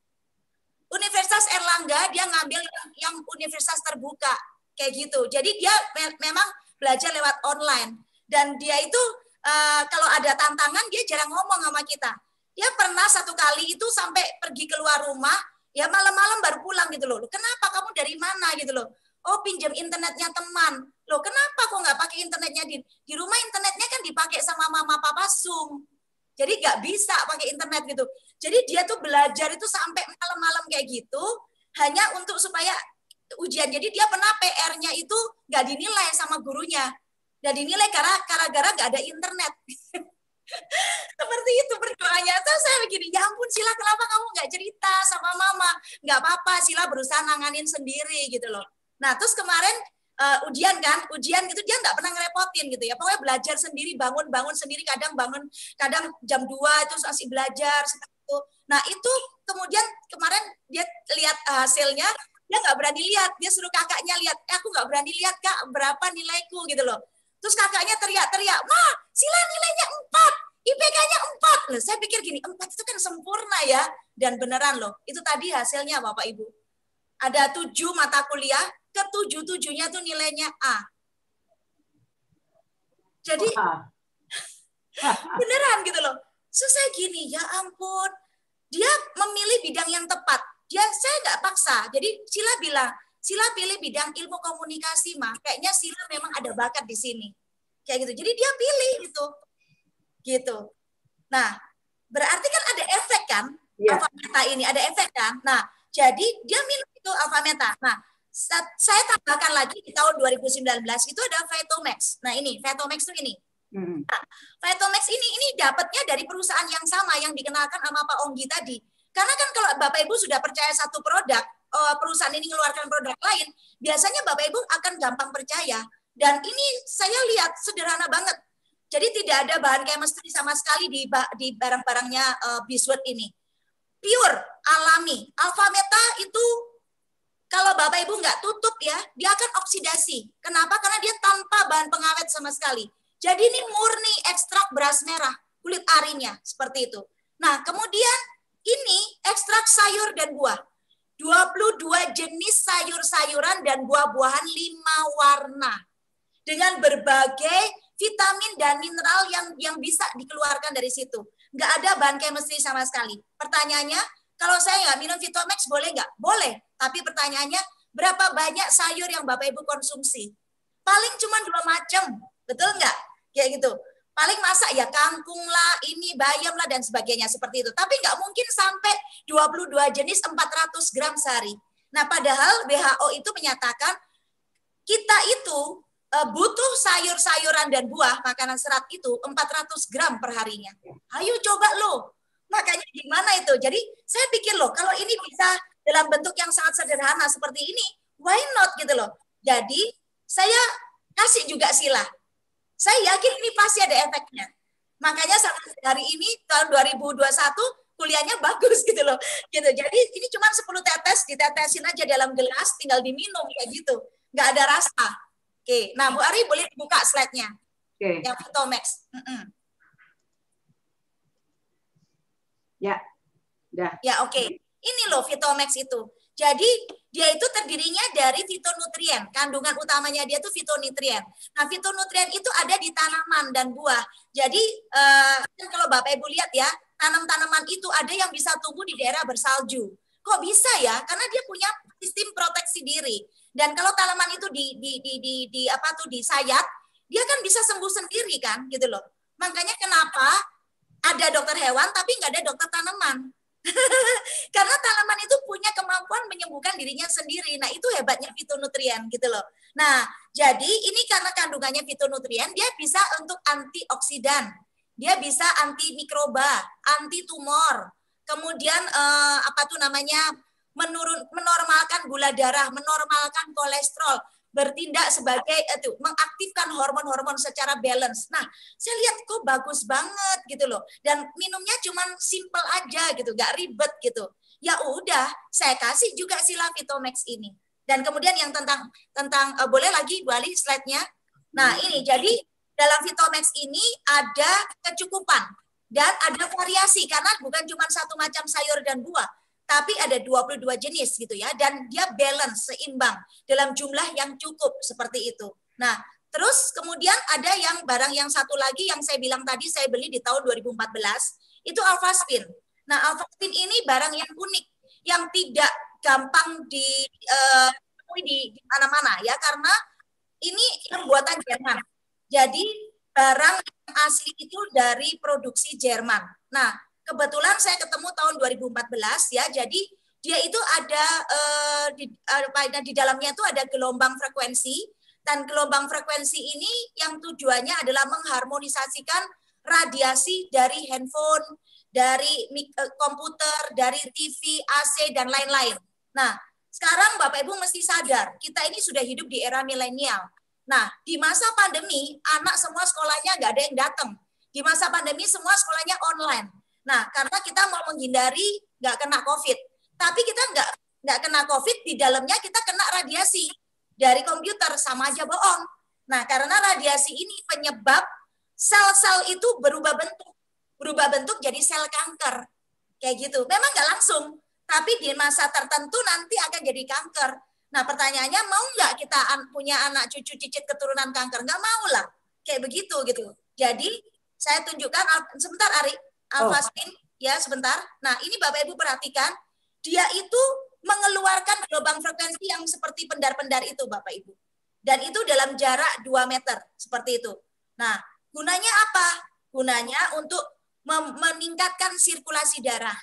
Universitas Erlangga, dia ngambil yang universitas terbuka. Kayak gitu. Jadi dia memang belajar lewat online. Dan dia itu kalau ada tantangan, dia jarang ngomong sama kita. Dia pernah satu kali itu sampai pergi keluar rumah, ya malam-malam baru pulang gitu loh. Kenapa kamu dari mana gitu loh? Oh pinjam internetnya teman. Loh kenapa kok nggak pakai internetnya di rumah? Internetnya kan dipakai sama mama papa Zoom. Jadi nggak bisa pakai internet gitu. Jadi dia tuh belajar itu sampai malam-malam kayak gitu hanya untuk supaya ujian. Jadi dia pernah PR-nya itu nggak dinilai sama gurunya. Nggak dinilai gara-gara nggak ada internet. Seperti itu berdoanya. Terus saya begini, ya ampun Sila, kenapa kamu nggak cerita sama mama? Nggak apa-apa, Sila berusaha nanganin sendiri gitu loh. Nah terus kemarin ujian gitu dia nggak pernah ngerepotin gitu ya. Pokoknya belajar sendiri, bangun sendiri, kadang jam 2 itu masih belajar seperti itu. Nah itu kemudian kemarin dia lihat hasilnya, dia nggak berani lihat, dia suruh kakaknya lihat, aku nggak berani lihat Kak, berapa nilaiku gitu loh. Terus kakaknya teriak-teriak, Ma, Sila nilainya 4, IPK-nya 4. Loh, saya pikir gini, 4 itu kan sempurna ya. Dan beneran loh, itu tadi hasilnya Bapak Ibu. Ada 7 mata kuliah, ke-7-7-nya tuh nilainya A. Jadi, beneran gitu loh. So, saya gini, ya ampun, dia memilih bidang yang tepat. Saya nggak paksa. Jadi Sila bilang, Sila pilih bidang ilmu komunikasi, mah. Kayaknya Sila memang ada bakat di sini. Kayak gitu. Jadi dia pilih itu. Gitu. Nah, berarti kan ada efek kan? Yeah. Alpha meta ini ada efek kan? Nah, jadi dia milih itu alpha meta. Nah, saya tambahkan lagi di tahun 2019 itu ada Vetomax. Nah, ini Vetomax itu ini. Nah, Vetomax ini dapatnya dari perusahaan yang sama yang dikenalkan sama Pak Onggi tadi. Karena kan kalau Bapak Ibu sudah percaya satu produk, perusahaan ini mengeluarkan produk lain, biasanya Bapak Ibu akan gampang percaya. Dan ini saya lihat sederhana banget. Jadi tidak ada bahan chemistry sama sekali di barang-barangnya Bisword ini. Pure, alami. Alpha meta itu kalau Bapak Ibu nggak tutup ya, dia akan oksidasi. Kenapa? Karena dia tanpa bahan pengawet sama sekali. Jadi ini murni ekstrak beras merah, kulit arinya, seperti itu. Nah, kemudian ini ekstrak sayur dan buah. 22 jenis sayur-sayuran dan buah-buahan 5 warna. Dengan berbagai vitamin dan mineral yang bisa dikeluarkan dari situ. Nggak ada bahan chemistry sama sekali. Pertanyaannya, kalau saya nggak minum Vitomax boleh nggak? Boleh. Tapi pertanyaannya, berapa banyak sayur yang Bapak Ibu konsumsi? Paling cuma 2 macam. Betul nggak? Kayak gitu. Paling masak ya kangkung lah, ini bayam lah, dan sebagainya seperti itu. Tapi nggak mungkin sampai 22 jenis 400 gram sehari. Nah, padahal WHO itu menyatakan kita itu butuh sayur-sayuran dan buah, makanan serat itu 400 gram per harinya. Ayo coba loh. Makanya gimana itu? Jadi saya pikir loh, kalau ini bisa dalam bentuk yang sangat sederhana seperti ini, why not gitu loh. Jadi saya kasih juga sila. Saya yakin ini pasti ada efeknya. Makanya sampai hari ini tahun 2021 kuliahnya bagus gitu loh. Gitu. Jadi ini cuma 10 tetes, ditetesin aja dalam gelas, tinggal diminum kayak gitu. Nggak ada rasa. Oke, nah Bu Ari boleh buka slide-nya. Oke. Yang Vitomax. Ya, dah. Ya oke. Ini loh Vitomax itu. Jadi dia itu terdirinya dari fitonutrien. Kandungan utamanya dia itu fitonutrien. Nah, fitonutrien itu ada di tanaman dan buah. Jadi kalau Bapak Ibu lihat ya, tanaman itu ada yang bisa tumbuh di daerah bersalju. Kok bisa ya? Karena dia punya sistem proteksi diri. Dan kalau tanaman itu disayat, dia kan bisa sembuh sendiri kan, gitu loh. Makanya kenapa ada dokter hewan tapi nggak ada dokter tanaman? Karena tanaman itu punya kemampuan menyembuhkan dirinya sendiri. Nah, itu hebatnya fitonutrien gitu loh. Nah, jadi ini karena kandungannya fitonutrien, dia bisa untuk antioksidan. Dia bisa anti mikroba, anti tumor. Kemudian menormalkan gula darah, menormalkan kolesterol, bertindak sebagai mengaktifkan hormon-hormon secara balance. Nah, saya lihat kok bagus banget gitu loh. Dan minumnya cuman simple aja gitu, nggak ribet gitu. Ya udah, saya kasih juga sila Vitomax ini. Dan kemudian yang tentang boleh lagi Bu Ali slide-nya. Nah, ini jadi dalam Vitomax ini ada kecukupan dan ada variasi karena bukan cuma satu macam sayur dan buah, tapi ada 22 jenis gitu ya, dan dia balance, seimbang dalam jumlah yang cukup seperti itu. Nah, terus kemudian ada yang barang yang satu lagi yang saya bilang tadi saya beli di tahun 2014, itu Alphaspin. Nah, Alphaspin ini barang yang unik, yang tidak gampang ditemui di mana-mana ya, karena ini yang buatan Jerman. Jadi barang yang asli itu dari produksi Jerman. Nah, kebetulan saya ketemu tahun 2014 ya, jadi dia itu ada di dalamnya itu ada gelombang frekuensi, dan gelombang frekuensi ini yang tujuannya adalah mengharmonisasikan radiasi dari handphone, dari komputer, dari TV, AC, dan lain-lain. Nah, sekarang Bapak Ibu mesti sadar, kita ini sudah hidup di era milenial. Nah, di masa pandemi, anak semua sekolahnya nggak ada yang datang. Di masa pandemi, semua sekolahnya online. Nah, karena kita mau menghindari nggak kena COVID, tapi kita nggak kena COVID, di dalamnya kita kena radiasi dari komputer, sama aja bohong. Nah, karena radiasi ini penyebab sel-sel itu berubah bentuk jadi sel kanker, kayak gitu. Memang nggak langsung, tapi di masa tertentu nanti akan jadi kanker. Nah, pertanyaannya, mau nggak kita punya anak cucu cicit keturunan kanker? Nggak mau lah, kayak begitu gitu. Jadi saya tunjukkan sebentar Ari. Alphaspin, ya sebentar. Nah, ini Bapak Ibu perhatikan, dia itu mengeluarkan gelombang frekuensi yang seperti pendar-pendar itu, Bapak Ibu. Dan itu dalam jarak 2 meter, seperti itu. Nah, gunanya apa? Gunanya untuk meningkatkan sirkulasi darah,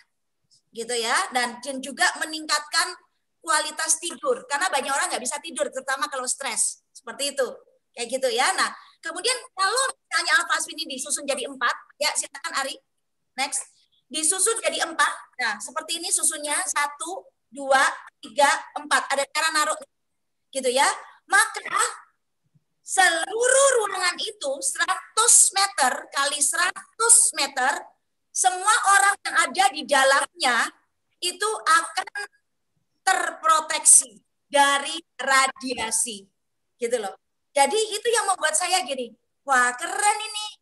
gitu ya, dan juga meningkatkan kualitas tidur, karena banyak orang nggak bisa tidur, terutama kalau stres, seperti itu, kayak gitu ya. Nah, kemudian kalau misalnya Alphaspin ini disusun jadi 4, ya silakan Ari. Next, disusun jadi 4. Nah, seperti ini susunnya 1, 2, 3, 4. Ada cara naruh gitu ya. Maka seluruh ruangan itu 100 meter kali 100 meter, semua orang yang ada di dalamnya itu akan terproteksi dari radiasi. Gitu loh. Jadi itu yang membuat saya gini, wah keren ini.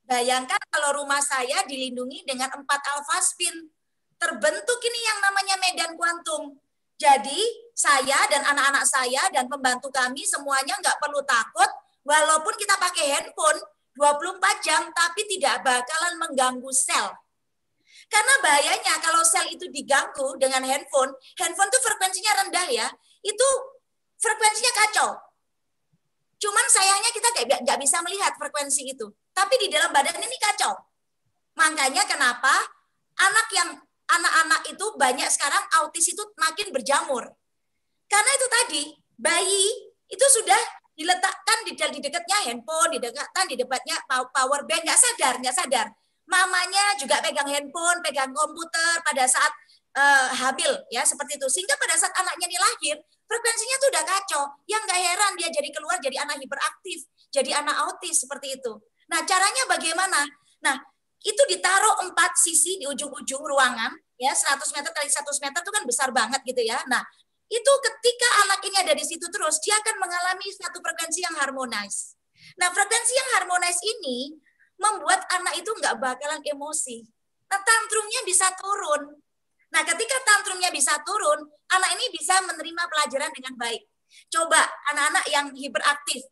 Bayangkan kalau rumah saya dilindungi dengan 4 Alphaspin. Terbentuk ini yang namanya medan kuantum. Jadi saya dan anak-anak saya dan pembantu kami semuanya nggak perlu takut, walaupun kita pakai handphone 24 jam, tapi tidak bakalan mengganggu sel. Karena bahayanya kalau sel itu diganggu dengan handphone tuh frekuensinya rendah ya, itu frekuensinya kacau. Cuman sayangnya kita nggak bisa melihat frekuensi itu. Tapi di dalam badan ini kacau. Makanya kenapa anak-anak itu banyak sekarang autis itu makin berjamur. Karena itu tadi, bayi itu sudah diletakkan di dekatnya handphone, diletakkan di dekatnya power bank, nggak sadar. Mamanya juga pegang handphone, pegang komputer pada saat hamil ya seperti itu, sehingga pada saat anaknya ini lahir frekuensinya tuh udah kacau, yang nggak heran dia jadi keluar jadi anak hiperaktif, jadi anak autis seperti itu. Nah caranya bagaimana? Nah itu ditaruh 4 sisi di ujung-ujung ruangan ya, 100 meter kali 100 meter itu kan besar banget gitu ya. Nah itu ketika anak ini ada di situ terus, dia akan mengalami satu frekuensi yang harmonis. Nah frekuensi yang harmonis ini membuat anak itu nggak bakalan emosi. Nah tantrumnya bisa turun. Nah, ketika tantrumnya bisa turun, anak ini bisa menerima pelajaran dengan baik. Coba anak-anak yang hiperaktif.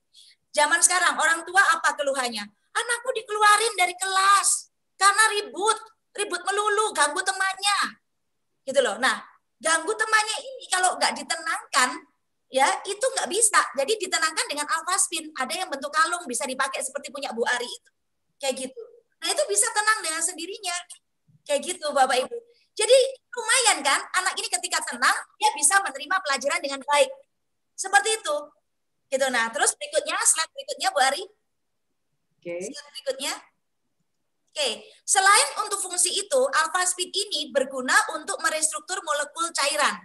Zaman sekarang, orang tua apa keluhannya? Anakku dikeluarin dari kelas karena ribut melulu, ganggu temannya. Gitu loh. Nah, ganggu temannya ini kalau nggak ditenangkan, ya itu nggak bisa. Jadi ditenangkan dengan alfaspin. Ada yang bentuk kalung, bisa dipakai seperti punya Bu Ari itu. Kayak gitu. Nah, itu bisa tenang dengan sendirinya. Kayak gitu, Bapak Ibu. Jadi lumayan kan, anak ini ketika tenang, dia bisa menerima pelajaran dengan baik. Seperti itu. Gitu. Nah, terus berikutnya, slide berikutnya Bu Ari. Slide berikutnya. Oke, selain untuk fungsi itu, alpha speed ini berguna untuk merestruktur molekul cairan.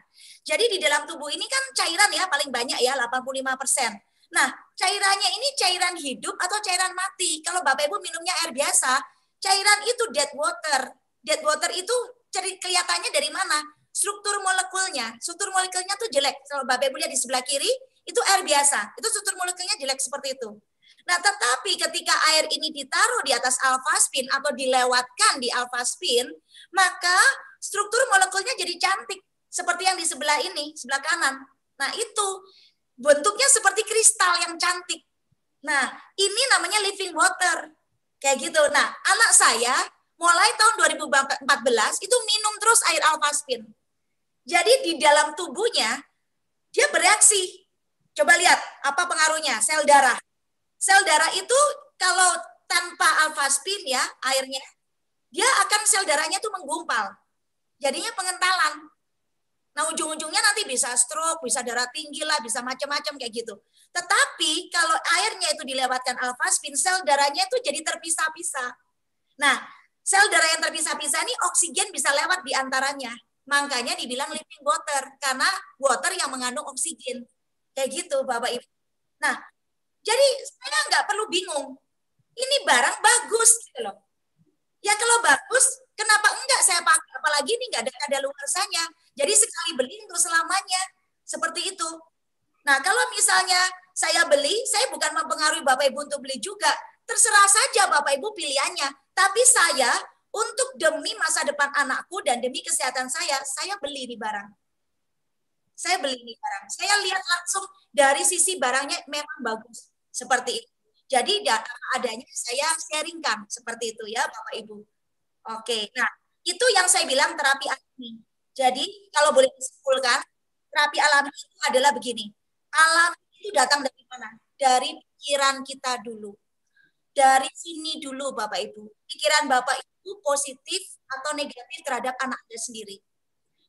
Jadi di dalam tubuh ini kan cairan ya paling banyak ya, 85%. Nah, cairannya ini cairan hidup atau cairan mati. Kalau Bapak Ibu minumnya air biasa, cairan itu dead water. Dead water itu kelihatannya dari mana? Struktur molekulnya. Struktur molekulnya tuh jelek. Kalau Bapak Ibu lihat di sebelah kiri, itu air biasa. Itu struktur molekulnya jelek seperti itu. Nah, tetapi ketika air ini ditaruh di atas alpha spin atau dilewatkan di alpha spin, maka struktur molekulnya jadi cantik. Seperti yang di sebelah ini, sebelah kanan. Nah, itu bentuknya seperti kristal yang cantik. Nah, ini namanya living water. Kayak gitu. Nah, anak saya mulai tahun 2014 itu minum terus air alpha spin. Jadi di dalam tubuhnya dia bereaksi. Coba lihat apa pengaruhnya, sel darah. Sel darah itu kalau tanpa alpha spin ya airnya, dia akan sel darahnya tuh menggumpal. Jadinya pengentalan. Nah ujung-ujungnya nanti bisa stroke, bisa darah tinggi lah, bisa macam-macam kayak gitu. Tetapi kalau airnya itu dilewatkan alpha spin, sel darahnya itu jadi terpisah-pisah. Nah, sel darah yang terpisah-pisah ini oksigen bisa lewat di antaranya. Makanya dibilang living water, karena water yang mengandung oksigen. Kayak gitu, Bapak Ibu. Nah, jadi saya nggak perlu bingung. Ini barang bagus, gitu loh. Ya kalau bagus, kenapa enggak saya pakai? Apalagi ini nggak ada kadaluarsanya. Jadi sekali beli untuk selamanya. Seperti itu. Nah, kalau misalnya saya beli, saya bukan mempengaruhi Bapak Ibu untuk beli juga. Terserah saja Bapak Ibu pilihannya. Tapi saya untuk demi masa depan anakku dan demi kesehatan saya beli di barang. Saya beli di barang. Saya lihat langsung dari sisi barangnya memang bagus. Seperti itu. Jadi data adanya saya sharingkan. Seperti itu ya Bapak Ibu. Oke, nah itu yang saya bilang terapi alami. Jadi kalau boleh disimpulkan, terapi alami itu adalah begini. Alami itu datang dari mana? Dari pikiran kita dulu. Dari sini dulu Bapak Ibu. Pikiran Bapak Ibu positif atau negatif terhadap anak Anda sendiri.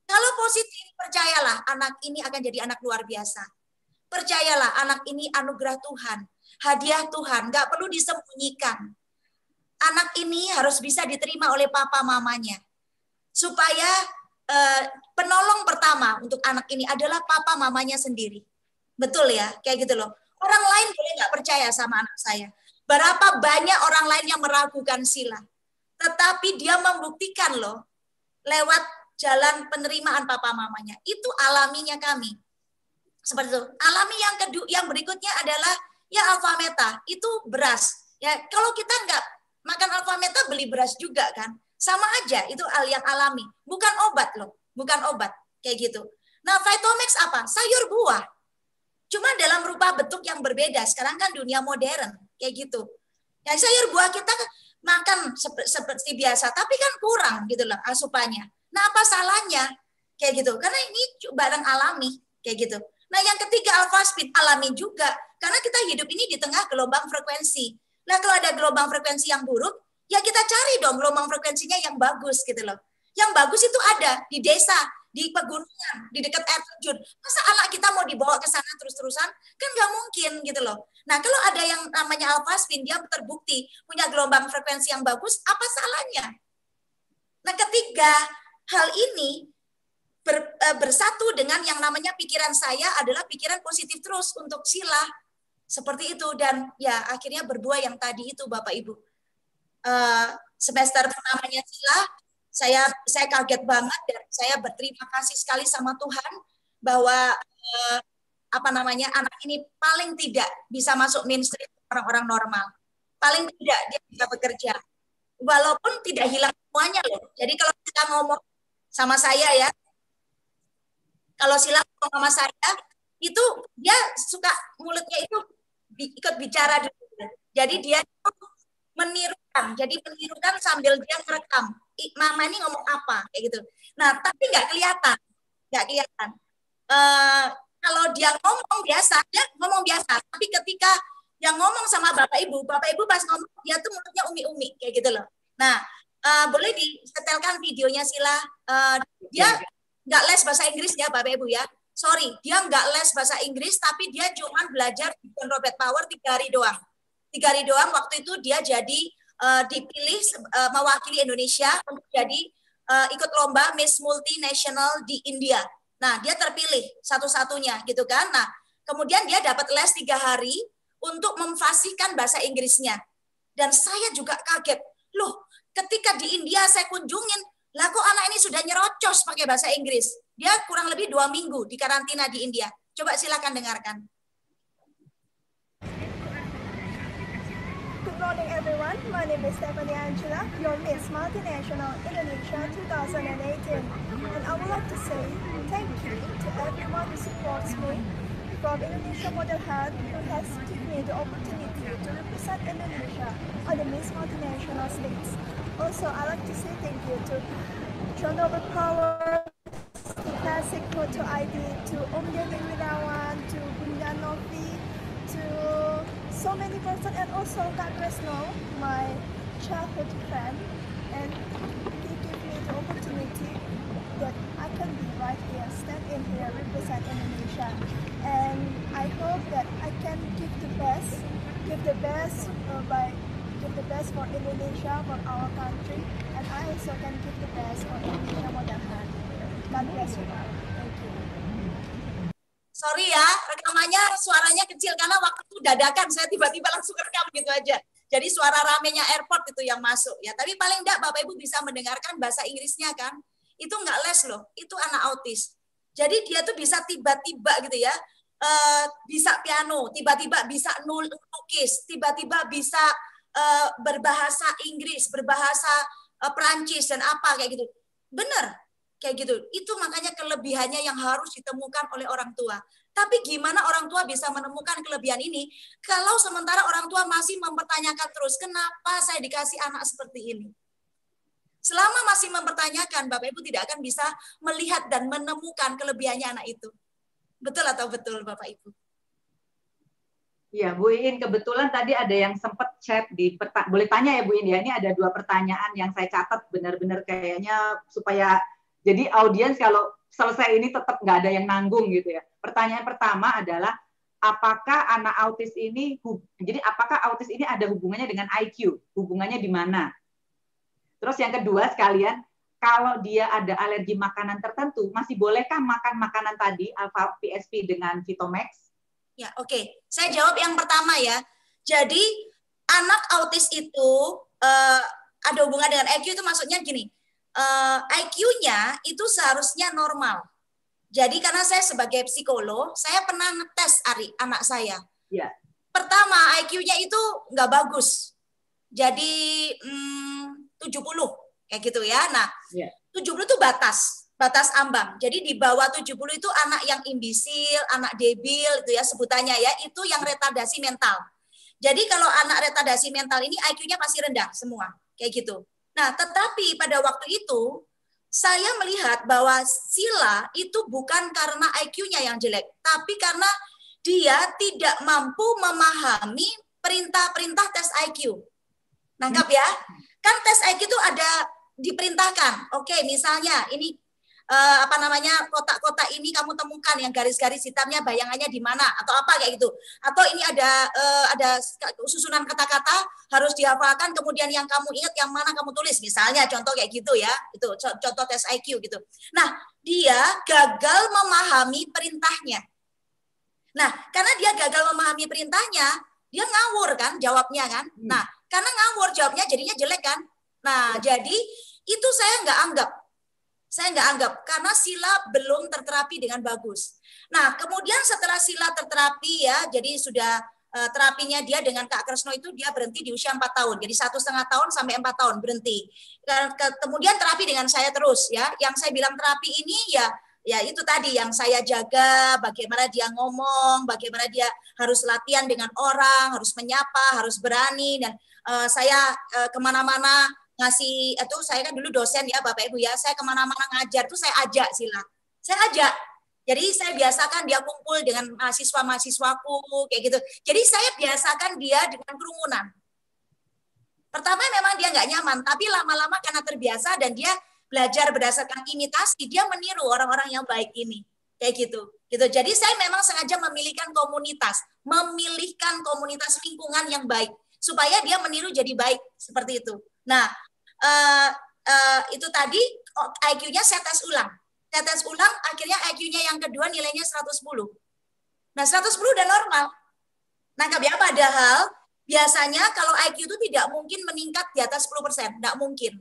Kalau positif, percayalah anak ini akan jadi anak luar biasa. Percayalah anak ini anugerah Tuhan, hadiah Tuhan, nggak perlu disembunyikan. Anak ini harus bisa diterima oleh papa mamanya. Supaya penolong pertama untuk anak ini adalah papa mamanya sendiri. Betul ya, kayak gitu loh. Orang lain boleh nggak percaya sama anak saya. Berapa banyak orang lain yang meragukan Sila. Tetapi dia membuktikan loh, lewat jalan penerimaan papa mamanya. Itu alaminya kami. Seperti itu. Alami yang kedua, yang berikutnya adalah ya alfa meta, itu beras. Ya, kalau kita nggak makan alfa meta, beli beras juga kan. Sama aja, itu hal yang alami. Bukan obat loh, bukan obat. Kayak gitu. Nah, Vitomix apa? Sayur buah. Cuma dalam rupa bentuk yang berbeda. Sekarang kan dunia modern, kayak gitu. Ya, sayur buah kita makan seperti biasa, tapi kan kurang gitu loh asupannya. Nah, apa salahnya? Kayak gitu. Karena ini barang alami, kayak gitu. Nah, yang ketiga alpha speed alami juga. Karena kita hidup ini di tengah gelombang frekuensi. Nah, kalau ada gelombang frekuensi yang buruk, ya kita cari dong gelombang frekuensinya yang bagus gitu loh. Yang bagus itu ada di desa, di pegunungan, di dekat air terjun. Masa anak kita mau dibawa ke sana terus-terusan? Kan nggak mungkin gitu loh. Nah, kalau ada yang namanya alpha spin, dia terbukti punya gelombang frekuensi yang bagus, apa salahnya? Nah, ketiga hal ini bersatu dengan yang namanya pikiran saya adalah pikiran positif terus untuk Sila. Seperti itu. Dan ya akhirnya berbuah yang tadi itu Bapak Ibu. Semester pertamanya Sila, saya kaget banget dan saya berterima kasih sekali sama Tuhan bahwa anak ini paling tidak bisa masuk mainstream orang-orang normal. Paling tidak dia bisa bekerja. Walaupun tidak hilang semuanya loh. Jadi kalau kita ngomong sama saya ya, kalau Sila ngomong sama saya, itu dia suka mulutnya itu ikut bicara dulu. Jadi dia menirukan. Jadi menirukan sambil dia merekam. Mama ini ngomong apa kayak gitu. Nah, tapi nggak kelihatan. Kalau dia ngomong biasa, dia ngomong biasa. Tapi ketika yang ngomong sama Bapak Ibu pas ngomong dia tuh mulutnya umi-umi kayak gitu loh. Nah, boleh disetelkan videonya Sila. Dia nggak les bahasa Inggris ya Bapak Ibu ya. Sorry, dia nggak les bahasa Inggris, tapi dia cuma belajar di Robert Power 3 hari doang. 3 hari doang waktu itu dia jadi dipilih mewakili Indonesia untuk jadi ikut lomba Miss Multinational di India. Nah, dia terpilih satu-satunya gitu kan. Nah, kemudian dia dapat les 3 hari untuk memfasihkan bahasa Inggrisnya. Dan saya juga kaget. Loh, ketika di India saya kunjungin, lah kok anak ini sudah nyerocos pakai bahasa Inggris. Dia kurang lebih 2 minggu di karantina di India. Coba silakan dengarkan. Good morning everyone, my name is Stephanie Angela, your Miss Multinational Indonesia 2018. And I would like to say thank you to everyone who supports me, from Indonesia Model Health who has given me the opportunity to represent Indonesia on the Miss Multinational stage. Also, I'd like to say thank you to John Robert Power, to Classic Photo ID, to Om Deni Wirawan, to Bunda Novi, to so many persons, and also Kak Kresno, my childhood friend, and he gave me the opportunity that I can be right here, stand in here, represent Indonesia. And I hope that I can give the best for Indonesia, for our country, and I also can give the best for Indonesia Model Health. God bless you all. Thank you. Sorry ya, rekamannya suaranya kecil karena waktu itu dadakan saya tiba-tiba langsung rekam gitu aja. Jadi suara ramenya airport itu yang masuk ya. Tapi paling enggak Bapak Ibu bisa mendengarkan bahasa Inggrisnya kan. Itu enggak les loh, itu anak autis. Jadi dia tuh bisa tiba-tiba gitu ya, bisa piano, tiba-tiba bisa lukis, tiba-tiba bisa berbahasa Inggris, berbahasa Perancis dan apa kayak gitu. Bener. Kayak gitu. Itu makanya kelebihannya yang harus ditemukan oleh orang tua. Tapi gimana orang tua bisa menemukan kelebihan ini kalau sementara orang tua masih mempertanyakan terus, kenapa saya dikasih anak seperti ini? Selama masih mempertanyakan, Bapak Ibu tidak akan bisa melihat dan menemukan kelebihannya anak itu. Betul atau betul Bapak Ibu? Ya, Bu Iin, kebetulan tadi ada yang sempat chat boleh tanya ya Bu Iin ya, ini ada 2 pertanyaan yang saya catat benar-benar kayaknya supaya jadi audiens kalau selesai ini tetap nggak ada yang nanggung gitu ya. Pertanyaan pertama adalah apakah anak autis ini, jadi apakah autis ini ada hubungannya dengan IQ? Hubungannya di mana? Terus yang kedua sekalian, kalau dia ada alergi makanan tertentu, masih bolehkah makan makanan tadi, Alpha PSP dengan Vitomax? Ya, oke. Saya jawab yang pertama ya. Jadi anak autis itu ada hubungan dengan IQ itu maksudnya gini. IQ-nya itu seharusnya normal. Jadi karena saya sebagai psikolog, saya pernah ngetes anak saya. Ya. Pertama, IQ-nya itu nggak bagus. Jadi 70 kayak gitu ya. Nah, 70 itu batas ambang. Jadi di bawah 70 itu anak yang imbisil, anak debil itu ya sebutannya ya, itu yang retardasi mental. Jadi kalau anak retardasi mental ini IQ-nya pasti rendah semua, kayak gitu. Nah, tetapi pada waktu itu saya melihat bahwa Sila itu bukan karena IQ-nya yang jelek, tapi karena dia tidak mampu memahami perintah-perintah tes IQ. Nangkap ya? Kan tes IQ itu ada diperintahkan. Oke, misalnya ini kotak-kotak ini kamu temukan yang garis-garis hitamnya bayangannya di mana atau apa kayak gitu. Atau ini ada susunan kata-kata harus dihafalkan, kemudian yang kamu ingat yang mana kamu tulis misalnya, contoh kayak gitu ya. Itu contoh tes IQ gitu. Nah, dia gagal memahami perintahnya. Nah, karena dia gagal memahami perintahnya, dia ngawur kan jawabnya kan. Nah, karena ngawur jawabnya jadinya jelek kan. Nah, jadi itu saya nggak anggap. Saya nggak anggap karena sila belum terterapi dengan bagus. Nah, kemudian setelah sila terterapi ya, jadi sudah terapinya dia dengan Kak Kresno itu dia berhenti di usia 4 tahun. Jadi 1,5 tahun sampai 4 tahun berhenti. Kemudian terapi dengan saya terus ya. Yang saya bilang terapi ini ya itu tadi yang saya jaga, bagaimana dia ngomong, bagaimana dia harus latihan dengan orang, harus menyapa, harus berani. Dan saya kemana-mana ngasih, itu saya kan dulu dosen ya Bapak Ibu ya, saya kemana-mana ngajar tuh saya ajak sila. Saya ajak. Jadi saya biasakan dia kumpul dengan mahasiswa-mahasiswaku kayak gitu. Jadi saya biasakan dia dengan kerumunan. Pertama memang dia nggak nyaman, tapi lama-lama karena terbiasa dan dia belajar berdasarkan imitasi, dia meniru orang-orang yang baik ini. Kayak gitu. Jadi saya memang sengaja memilihkan komunitas lingkungan yang baik supaya dia meniru jadi baik seperti itu. Nah, itu tadi IQ-nya saya tes ulang. Saya tes ulang, akhirnya IQ-nya yang kedua nilainya 110. Nah, 110 udah normal. Nah, padahal biasanya kalau IQ itu tidak mungkin meningkat di atas 10%. Tidak mungkin.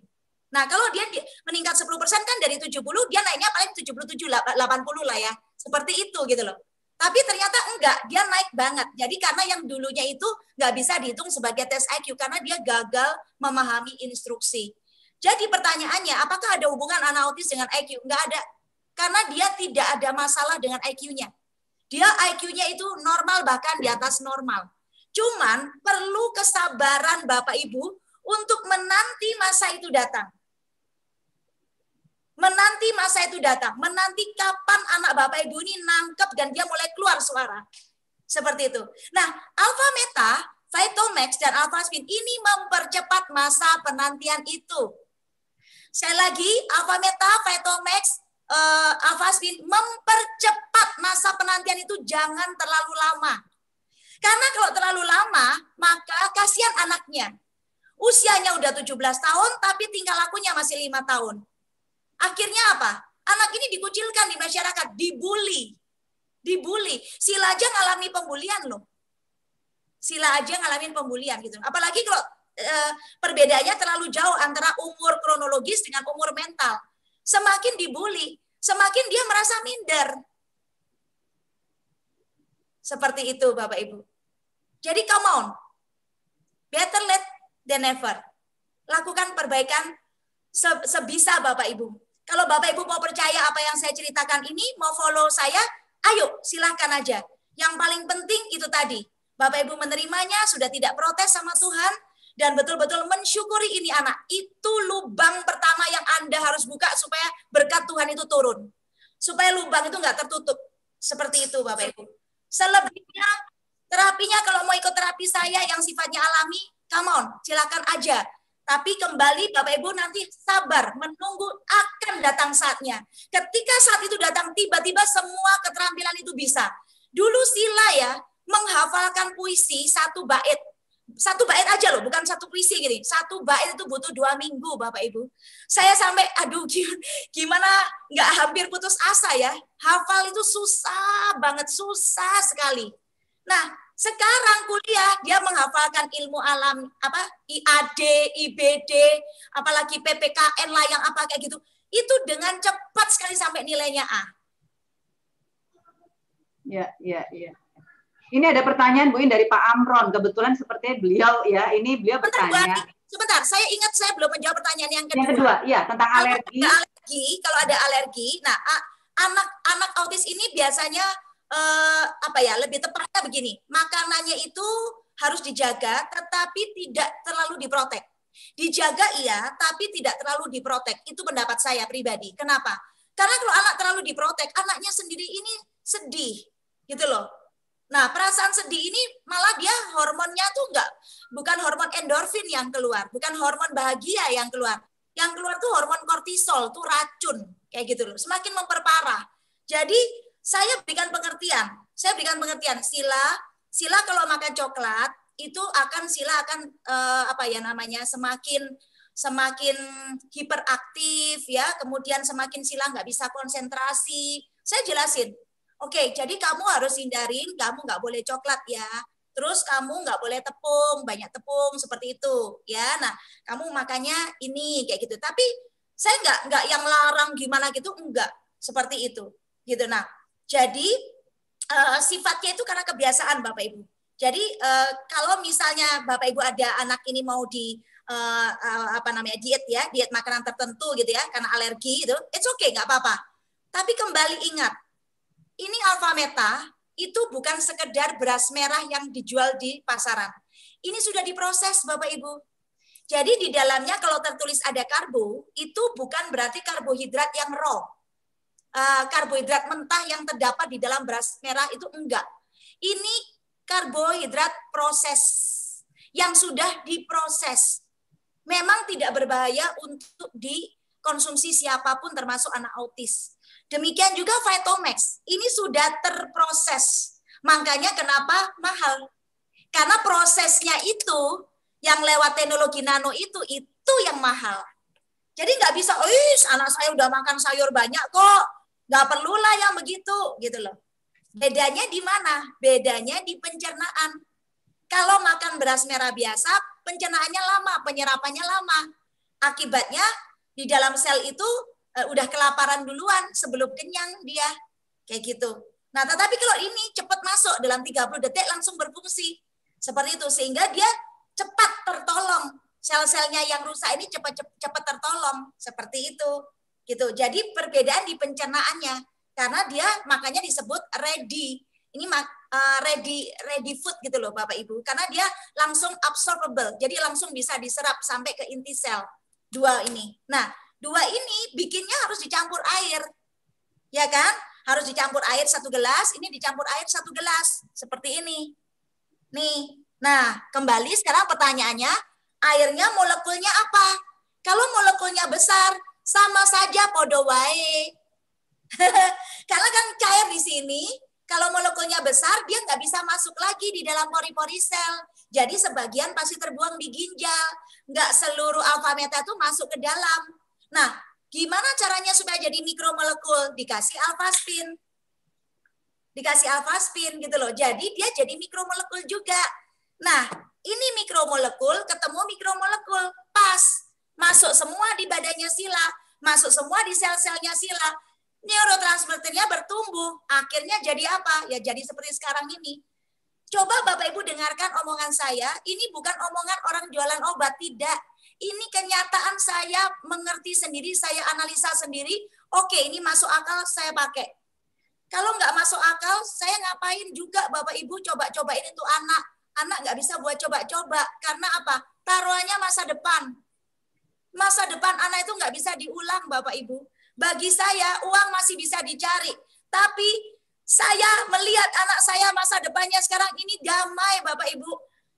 Nah, kalau dia meningkat 10% kan dari 70, dia naiknya paling 77, 80 lah ya. Seperti itu gitu loh. Tapi ternyata enggak, dia naik banget. Jadi karena yang dulunya itu nggak bisa dihitung sebagai tes IQ karena dia gagal memahami instruksi. Jadi pertanyaannya, apakah ada hubungan anak autis dengan IQ? Enggak ada. Karena dia tidak ada masalah dengan IQ-nya. Dia IQ-nya itu normal, bahkan di atas normal. Cuman perlu kesabaran Bapak Ibu untuk menanti masa itu datang. Menanti masa itu datang. Menanti kapan anak Bapak Ibu ini nangkep dan dia mulai keluar suara. Seperti itu. Nah, Alpha Meta, Vitomax, dan Alpha Spin ini mempercepat masa penantian itu. Sekali lagi, Alpha Meta, Vitomax, Alpha Spin mempercepat masa penantian itu jangan terlalu lama. Karena kalau terlalu lama, maka kasihan anaknya. Usianya udah 17 tahun, tapi tingkah lakunya masih 5 tahun. Akhirnya apa? Anak ini dikucilkan di masyarakat, dibully. Sila aja ngalami pembulian loh. Sila aja ngalamin pembulian gitu. Apalagi kalau perbedaannya terlalu jauh antara umur kronologis dengan umur mental. Semakin dibully, semakin dia merasa minder. Seperti itu Bapak Ibu. Jadi come on. Better late than never. Lakukan perbaikan sebisa Bapak Ibu. Kalau Bapak Ibu mau percaya apa yang saya ceritakan ini, mau follow saya, ayo silahkan aja. Yang paling penting itu tadi. Bapak Ibu menerimanya, sudah tidak protes sama Tuhan, dan betul-betul mensyukuri ini anak. Itu lubang pertama yang Anda harus buka supaya berkat Tuhan itu turun. Supaya lubang itu nggak tertutup. Seperti itu Bapak Ibu. Selebihnya, terapinya kalau mau ikut terapi saya yang sifatnya alami, come on, silakan aja. Tapi kembali Bapak Ibu nanti sabar, menunggu akan datang saatnya. Ketika saat itu datang, tiba-tiba semua keterampilan itu bisa. Dulu Sila ya, menghafalkan puisi 1 bait. 1 bait aja loh, bukan 1 puisi gini. 1 bait itu butuh 2 minggu Bapak Ibu. Saya sampai, aduh gimana nggak hampir putus asa ya. Hafal itu susah banget, susah sekali. Nah, sekarang kuliah dia menghafalkan ilmu alam IAD, IBD, apalagi PPKN lah yang apa kayak gitu. Itu dengan cepat sekali sampai nilainya A. Ya. Ini ada pertanyaan Bu In dari Pak Amron. Kebetulan sepertinya beliau ya, ini beliau bertanya. Sebentar, saya ingat saya belum menjawab pertanyaan yang kedua. Yang kedua, ya tentang alergi. Kalau ada alergi, nah anak autis ini biasanya lebih tepatnya begini, makanannya itu harus dijaga, tetapi tidak terlalu diprotek. Dijaga iya, tapi tidak terlalu diprotek. Itu pendapat saya pribadi. Kenapa? Karena kalau anak terlalu diprotek, anaknya sendiri ini sedih, gitu loh. Nah, perasaan sedih ini malah dia hormonnya tuh bukan hormon endorfin yang keluar, bukan hormon bahagia yang keluar. Yang keluar tuh hormon kortisol, tuh racun, kayak gitu loh. Semakin memperparah. Jadi saya berikan pengertian. Sila kalau makan coklat itu Sila akan semakin semakin hiperaktif ya, kemudian semakin sila nggak bisa konsentrasi. Saya jelasin, oke, jadi kamu harus hindarin, kamu nggak boleh coklat ya. Terus kamu nggak boleh tepung, banyak tepung seperti itu ya. Nah, kamu makanya ini kayak gitu. Tapi saya nggak yang larang gimana gitu, enggak seperti itu gitu. Nah, jadi sifatnya itu karena kebiasaan Bapak Ibu. Jadi kalau misalnya Bapak Ibu ada anak ini mau di diet ya, diet makanan tertentu gitu ya, karena alergi itu, it's okay, nggak apa-apa. Tapi kembali ingat, ini alfa meta itu bukan sekedar beras merah yang dijual di pasaran. Ini sudah diproses Bapak Ibu. Jadi di dalamnya kalau tertulis ada karbo, itu bukan berarti karbohidrat yang raw. Karbohidrat mentah yang terdapat di dalam beras merah itu enggak. Ini karbohidrat proses yang sudah diproses. Memang tidak berbahaya untuk dikonsumsi siapapun termasuk anak autis. Demikian juga Vitalmax, ini sudah terproses. Makanya kenapa mahal? Karena prosesnya itu yang lewat teknologi nano itu yang mahal. Jadi nggak bisa, anak saya udah makan sayur banyak kok, nggak perlulah yang begitu, gitu loh. Bedanya di mana? Bedanya di pencernaan. Kalau makan beras merah biasa, pencernaannya lama, penyerapannya lama. Akibatnya di dalam sel itu udah kelaparan duluan sebelum kenyang dia. Kayak gitu. Nah, tetapi kalau ini cepat masuk dalam 30 detik langsung berfungsi. Seperti itu, sehingga dia cepat tertolong. Sel-selnya yang rusak ini cepat tertolong. Seperti itu. Gitu. Jadi perbedaan di pencernaannya. Karena dia makanya disebut ready. Ini ready food gitu loh Bapak Ibu. Karena dia langsung absorbable. Jadi langsung bisa diserap sampai ke inti sel. Dua ini. Nah, dua ini bikinnya harus dicampur air. Ya kan? Harus dicampur air 1 gelas, ini dicampur air 1 gelas. Seperti ini. Nih. Nah, kembali sekarang pertanyaannya, airnya molekulnya apa? Kalau molekulnya besar, sama saja podo wae. Karena kan cair di sini, kalau molekulnya besar, dia nggak bisa masuk lagi di dalam pori-pori sel. Jadi sebagian pasti terbuang di ginjal. Nggak seluruh alfa meta itu masuk ke dalam. Nah, gimana caranya supaya jadi mikromolekul? Dikasih alfaspin. Dikasih alfaspin gitu loh. Jadi dia jadi mikromolekul juga. Nah, ini mikromolekul ketemu mikromolekul. Pas. Masuk semua di badannya sila. Masuk semua di sel-selnya sila. Neurotransmitternya bertumbuh. Akhirnya jadi apa? Ya jadi seperti sekarang ini. Coba Bapak Ibu dengarkan omongan saya. Ini bukan omongan orang jualan obat. Tidak. Ini kenyataan, saya mengerti sendiri, saya analisa sendiri. Oke, ini masuk akal, saya pakai. Kalau nggak masuk akal, saya ngapain juga Bapak Ibu coba-cobain itu anak. Anak nggak bisa buat coba-coba. Karena apa? Taruhannya masa depan. Masa depan anak itu nggak bisa diulang Bapak Ibu. Bagi saya, uang masih bisa dicari. Tapi saya melihat anak saya masa depannya sekarang ini damai Bapak Ibu.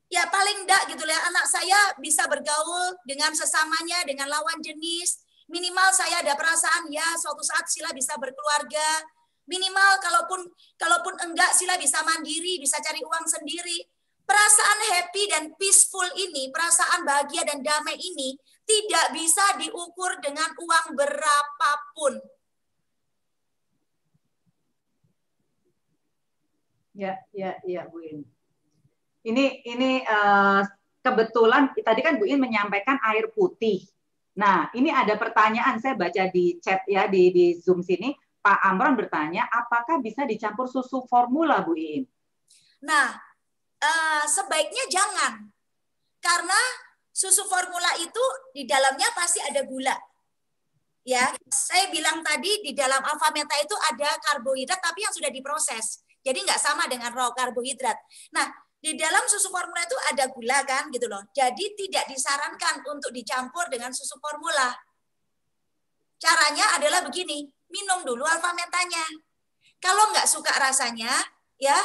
Ya paling enggak gitu ya, anak saya bisa bergaul dengan sesamanya, dengan lawan jenis. Minimal saya ada perasaan ya suatu saat Sila bisa berkeluarga. Minimal kalaupun enggak Sila bisa mandiri, bisa cari uang sendiri. Perasaan happy dan peaceful ini, perasaan bahagia dan damai ini tidak bisa diukur dengan uang berapapun. Ya, Bu In. Ini kebetulan tadi kan Bu In menyampaikan air putih. Nah, ini ada pertanyaan saya baca di chat ya di Zoom sini. Pak Amron bertanya, apakah bisa dicampur susu formula, Bu In? Nah, sebaiknya jangan. Karena susu formula itu di dalamnya pasti ada gula. Ya, saya bilang tadi di dalam alfa meta itu ada karbohidrat tapi yang sudah diproses. Jadi nggak sama dengan raw karbohidrat. Nah, di dalam susu formula itu ada gula kan gitu loh. Jadi tidak disarankan untuk dicampur dengan susu formula. Caranya adalah begini, minum dulu alfa metanya. Kalau nggak suka rasanya, ya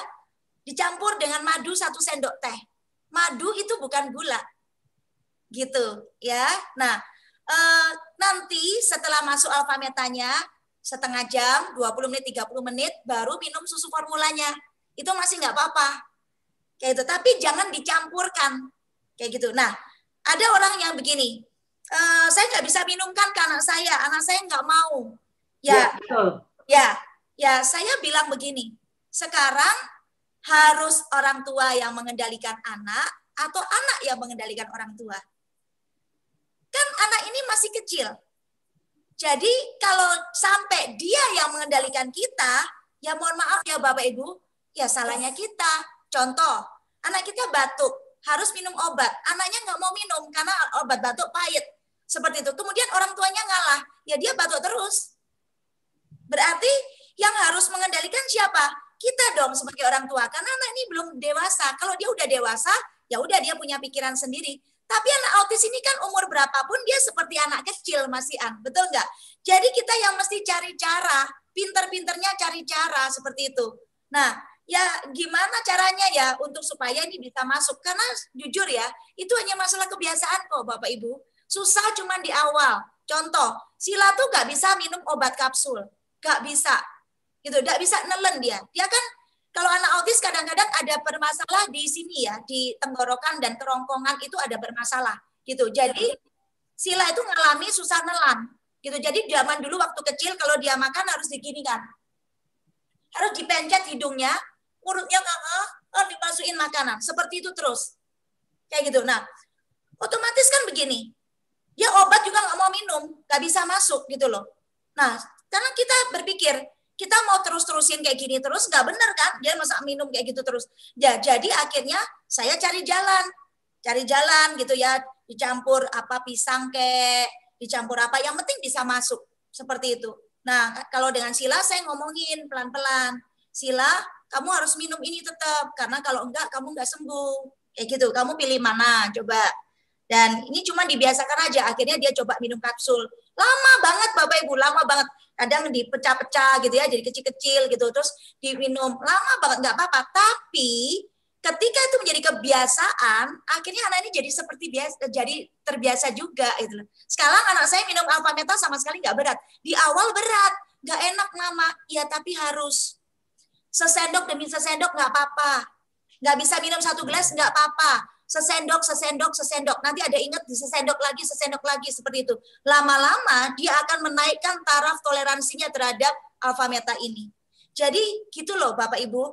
dicampur dengan madu 1 sendok teh. Madu itu bukan gula. Gitu ya. Nah, nanti setelah masuk alfa metanya setengah jam, 20 menit, 30 menit baru minum susu formulanya. Itu masih nggak apa-apa. Kayak itu, tapi jangan dicampurkan. Kayak gitu. Nah, ada orang yang begini. saya nggak bisa minumkan ke anak saya nggak mau. Ya, betul. Ya, saya bilang begini, sekarang harus orang tua yang mengendalikan anak atau anak yang mengendalikan orang tua. Kan anak ini masih kecil. Jadi kalau sampai dia yang mengendalikan kita, ya mohon maaf ya Bapak Ibu, ya salahnya kita. Contoh, anak kita batuk, harus minum obat. Anaknya nggak mau minum karena obat batuk pahit. Seperti itu. Kemudian orang tuanya ngalah, ya dia batuk terus. Berarti yang harus mengendalikan siapa? Kita dong sebagai orang tua. Karena anak ini belum dewasa. Kalau dia udah dewasa, ya udah dia punya pikiran sendiri. Tapi anak autis ini kan umur berapapun dia seperti anak kecil masih betul nggak? Jadi kita yang mesti cari cara, pinter-pinternya cari cara seperti itu. Nah, ya gimana caranya ya untuk supaya ini bisa masuk? Karena jujur ya, itu hanya masalah kebiasaan kok Bapak Ibu. Susah cuma di awal. Contoh, Sila tuh nggak bisa minum obat kapsul, nggak bisa, gitu, nggak bisa nelen dia. Dia kan kalau anak autis kadang-kadang ada bermasalah di sini ya, di tenggorokan dan kerongkongan itu ada bermasalah, gitu. Jadi Sila itu ngalami susah nelan, gitu. Jadi zaman dulu waktu kecil kalau dia makan harus diginikan, harus dipencet hidungnya, mulutnya dimasukin makanan, seperti itu terus, kayak gitu. Nah, otomatis kan begini, dia obat juga nggak mau minum, nggak bisa masuk gitu loh. Nah, karena kita berpikir kita mau terus-terusin kayak gini terus nggak benar kan? Dia masa minum kayak gitu terus. Ya, jadi akhirnya saya cari jalan gitu ya, dicampur apa pisang kek, dicampur apa, yang penting bisa masuk seperti itu. Nah, kalau dengan Sila saya ngomongin pelan-pelan, Sila, kamu harus minum ini tetap karena kalau enggak kamu nggak sembuh. Kayak gitu. Kamu pilih mana? Coba. Dan ini cuma dibiasakan aja. Akhirnya dia coba minum kapsul. Lama banget Bapak Ibu, lama banget. Kadang dipecah-pecah gitu ya, jadi kecil-kecil gitu. Terus diminum, lama banget, nggak apa-apa. Tapi ketika itu menjadi kebiasaan, akhirnya anak ini jadi seperti biasa, jadi terbiasa juga. Gitu. Sekarang anak saya minum Alpha Meta sama sekali nggak berat. Di awal berat, nggak enak Mama. Ya tapi harus. Sesendok demi sesendok nggak apa-apa. Nggak bisa minum 1 gelas nggak apa-apa. Sesendok, nanti ada ingat di sesendok lagi seperti itu. Lama-lama dia akan menaikkan taraf toleransinya terhadap Alpha Meta ini. Jadi gitu loh Bapak Ibu,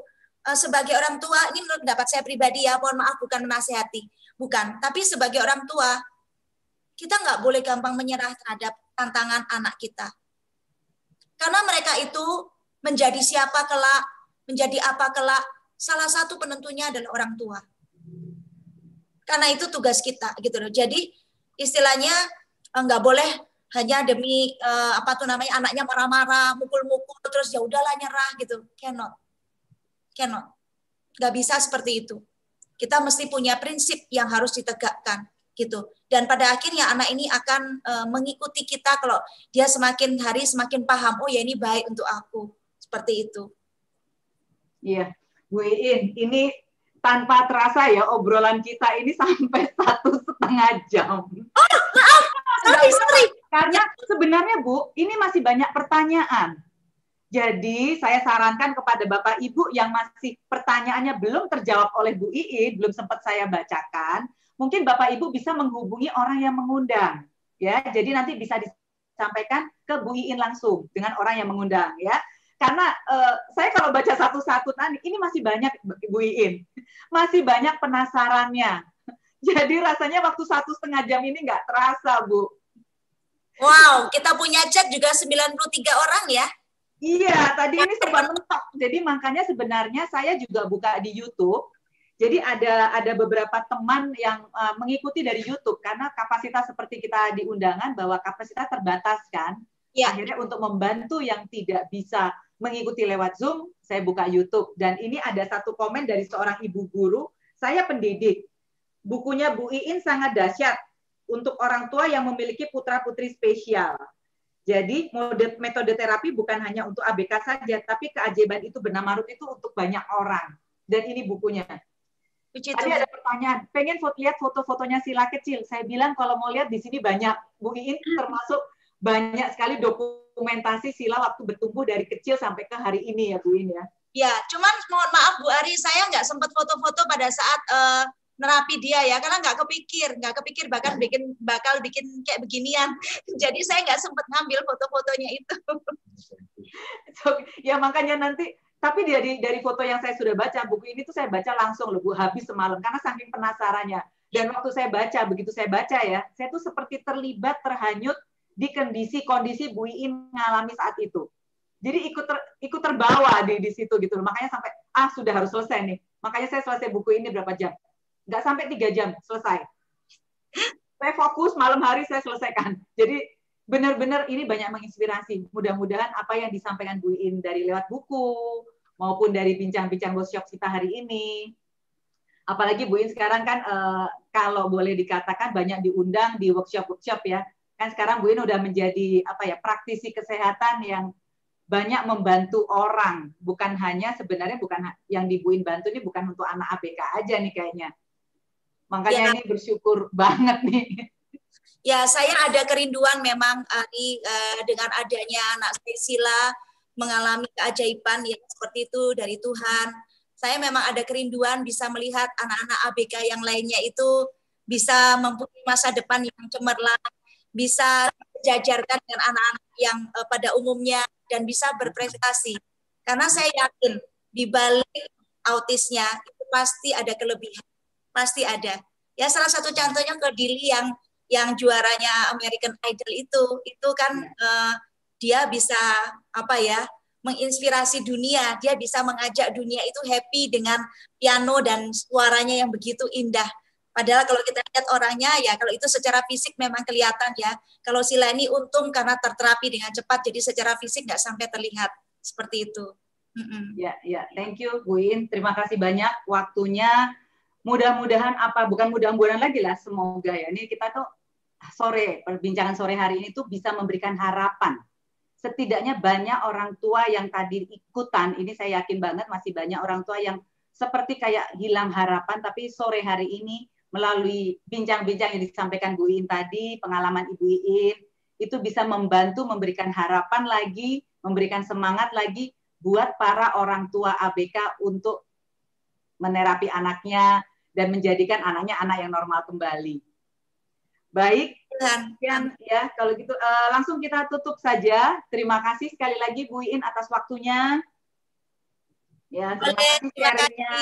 sebagai orang tua, ini menurut pendapat saya pribadi ya, mohon maaf bukan menasihati, bukan. Tapi sebagai orang tua, kita nggak boleh gampang menyerah terhadap tantangan anak kita. Karena mereka itu menjadi siapa kelak, menjadi apa kelak, salah satu penentunya adalah orang tua. Karena itu tugas kita gitu loh. Jadi istilahnya nggak boleh hanya demi anaknya marah-marah, mukul-mukul terus ya udahlah nyerah gitu. Cannot. Nggak bisa seperti itu. Kita mesti punya prinsip yang harus ditegakkan gitu. Dan pada akhirnya anak ini akan mengikuti kita kalau dia semakin hari semakin paham, oh ya ini baik untuk aku. Seperti itu. Iya, Bu Iin, ini tanpa terasa ya obrolan kita ini sampai 1,5 jam. Oh, maaf. Sorry. Karena sebenarnya Bu, ini masih banyak pertanyaan. Jadi saya sarankan kepada Bapak Ibu yang masih pertanyaannya belum terjawab oleh Bu Iin, belum sempat saya bacakan, mungkin Bapak Ibu bisa menghubungi orang yang mengundang. Ya, jadi nanti bisa disampaikan ke Bu Iin langsung dengan orang yang mengundang ya. Karena saya kalau baca satu-satu ini masih banyak Bu Iin, masih banyak penasarannya. Jadi rasanya waktu 1,5 jam ini nggak terasa Bu. Wow, kita punya chat juga 93 orang ya. Iya, tadi ini serba mentok. Jadi makanya sebenarnya saya juga buka di YouTube. Jadi ada beberapa teman yang mengikuti dari YouTube karena kapasitas seperti kita di undangan bahwa kapasitas terbatas kan. Ya. Akhirnya untuk membantu yang tidak bisa mengikuti lewat Zoom, saya buka YouTube. Dan ini ada satu komen dari seorang ibu guru, saya pendidik. Bukunya Bu Iin sangat dahsyat untuk orang tua yang memiliki putra-putri spesial. Jadi metode terapi bukan hanya untuk ABK saja, tapi keajaiban itu Benamarut itu untuk banyak orang. Dan ini bukunya. Tadi ada pertanyaan, pengen lihat foto-fotonya Sila kecil. Saya bilang kalau mau lihat di sini banyak. Bu Iin termasuk banyak sekali dokumentasi Sila waktu bertumbuh dari kecil sampai ke hari ini ya Bu Iin ya. Ya, cuman mohon maaf Bu Ari, saya nggak sempat foto-foto pada saat nerapi dia ya, karena nggak kepikir bakal bikin kayak beginian. Jadi saya nggak sempat ngambil foto-fotonya itu. So, ya makanya nanti, tapi dari foto yang saya sudah baca, buku ini tuh saya baca langsung loh Bu, habis semalam karena saking penasarannya. Dan waktu saya baca, begitu saya baca ya, saya tuh seperti terlibat, terhanyut di kondisi Bu Iin mengalami saat itu. Jadi ikut terbawa di situ gitu loh. Makanya sampai sudah harus selesai nih. Makanya saya selesai buku ini berapa jam? Nggak sampai 3 jam selesai. Saya fokus malam hari saya selesaikan. Jadi benar-benar ini banyak menginspirasi. Mudah-mudahan apa yang disampaikan Bu Iin dari lewat buku maupun dari bincang-bincang workshop kita hari ini. Apalagi Bu Iin sekarang kan kalau boleh dikatakan banyak diundang di workshop-workshop ya. Kan sekarang Bu Iin udah menjadi praktisi kesehatan yang banyak membantu orang. Bukan hanya sebenarnya bukan yang di Bu Iin bantu ini bukan untuk anak ABK aja nih kayaknya. Makanya ini bersyukur banget nih. Ya, saya ada kerinduan memang dengan adanya anak saya Sila mengalami keajaiban yang seperti itu dari Tuhan. Saya memang ada kerinduan bisa melihat anak-anak ABK yang lainnya itu bisa mempunyai masa depan yang cemerlang, bisa sejajarkan dengan anak-anak yang pada umumnya dan bisa berprestasi. Karena saya yakin di balik autisnya itu pasti ada kelebihan. Pasti ada. Ya salah satu contohnya ke Dili yang juaranya American Idol itu kan dia bisa menginspirasi dunia. Dia bisa mengajak dunia itu happy dengan piano dan suaranya yang begitu indah. Padahal kalau kita lihat orangnya ya kalau itu secara fisik memang kelihatan ya. Kalau Sila ini untung karena terterapi dengan cepat jadi secara fisik nggak sampai terlihat seperti itu. Ya, thank you Bu Iin. Terima kasih banyak waktunya. Mudah-mudahan bukan mudah-mudahan lagi lah, semoga ya. Ini kita tuh perbincangan sore hari ini tuh bisa memberikan harapan. Setidaknya banyak orang tua yang tadi ikutan, ini saya yakin banget masih banyak orang tua yang seperti kayak hilang harapan, tapi sore hari ini melalui bincang-bincang yang disampaikan Bu Iin tadi, pengalaman Ibu Iin, itu bisa membantu memberikan harapan lagi, memberikan semangat lagi buat para orang tua ABK untuk menerapi anaknya, dan menjadikan anaknya anak yang normal kembali. Baik, sekian ya. Kalau gitu langsung kita tutup saja. Terima kasih sekali lagi Bu Iin atas waktunya. Ya, terima kasih sharingnya.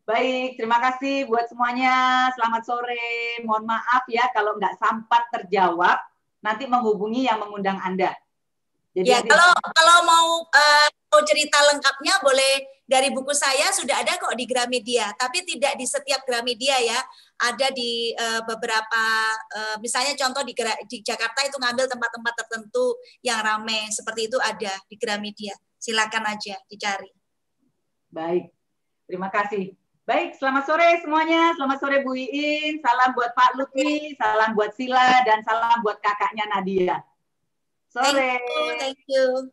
Baik, terima kasih buat semuanya. Selamat sore. Mohon maaf ya kalau nggak sempat terjawab. Nanti menghubungi yang mengundang Anda. Jadi ya, kalau mau cerita lengkapnya boleh dari buku saya sudah ada kok di Gramedia, tapi tidak di setiap Gramedia ya. Ada di beberapa, misalnya contoh di Jakarta itu ngambil tempat-tempat tertentu yang ramai seperti itu ada di Gramedia. Silakan aja dicari. Baik, terima kasih. Baik, selamat sore semuanya. Selamat sore Bu Iin. Salam buat Pak Lutfi, salam buat Sila, dan salam buat kakaknya Nadia. Sore. Thank you.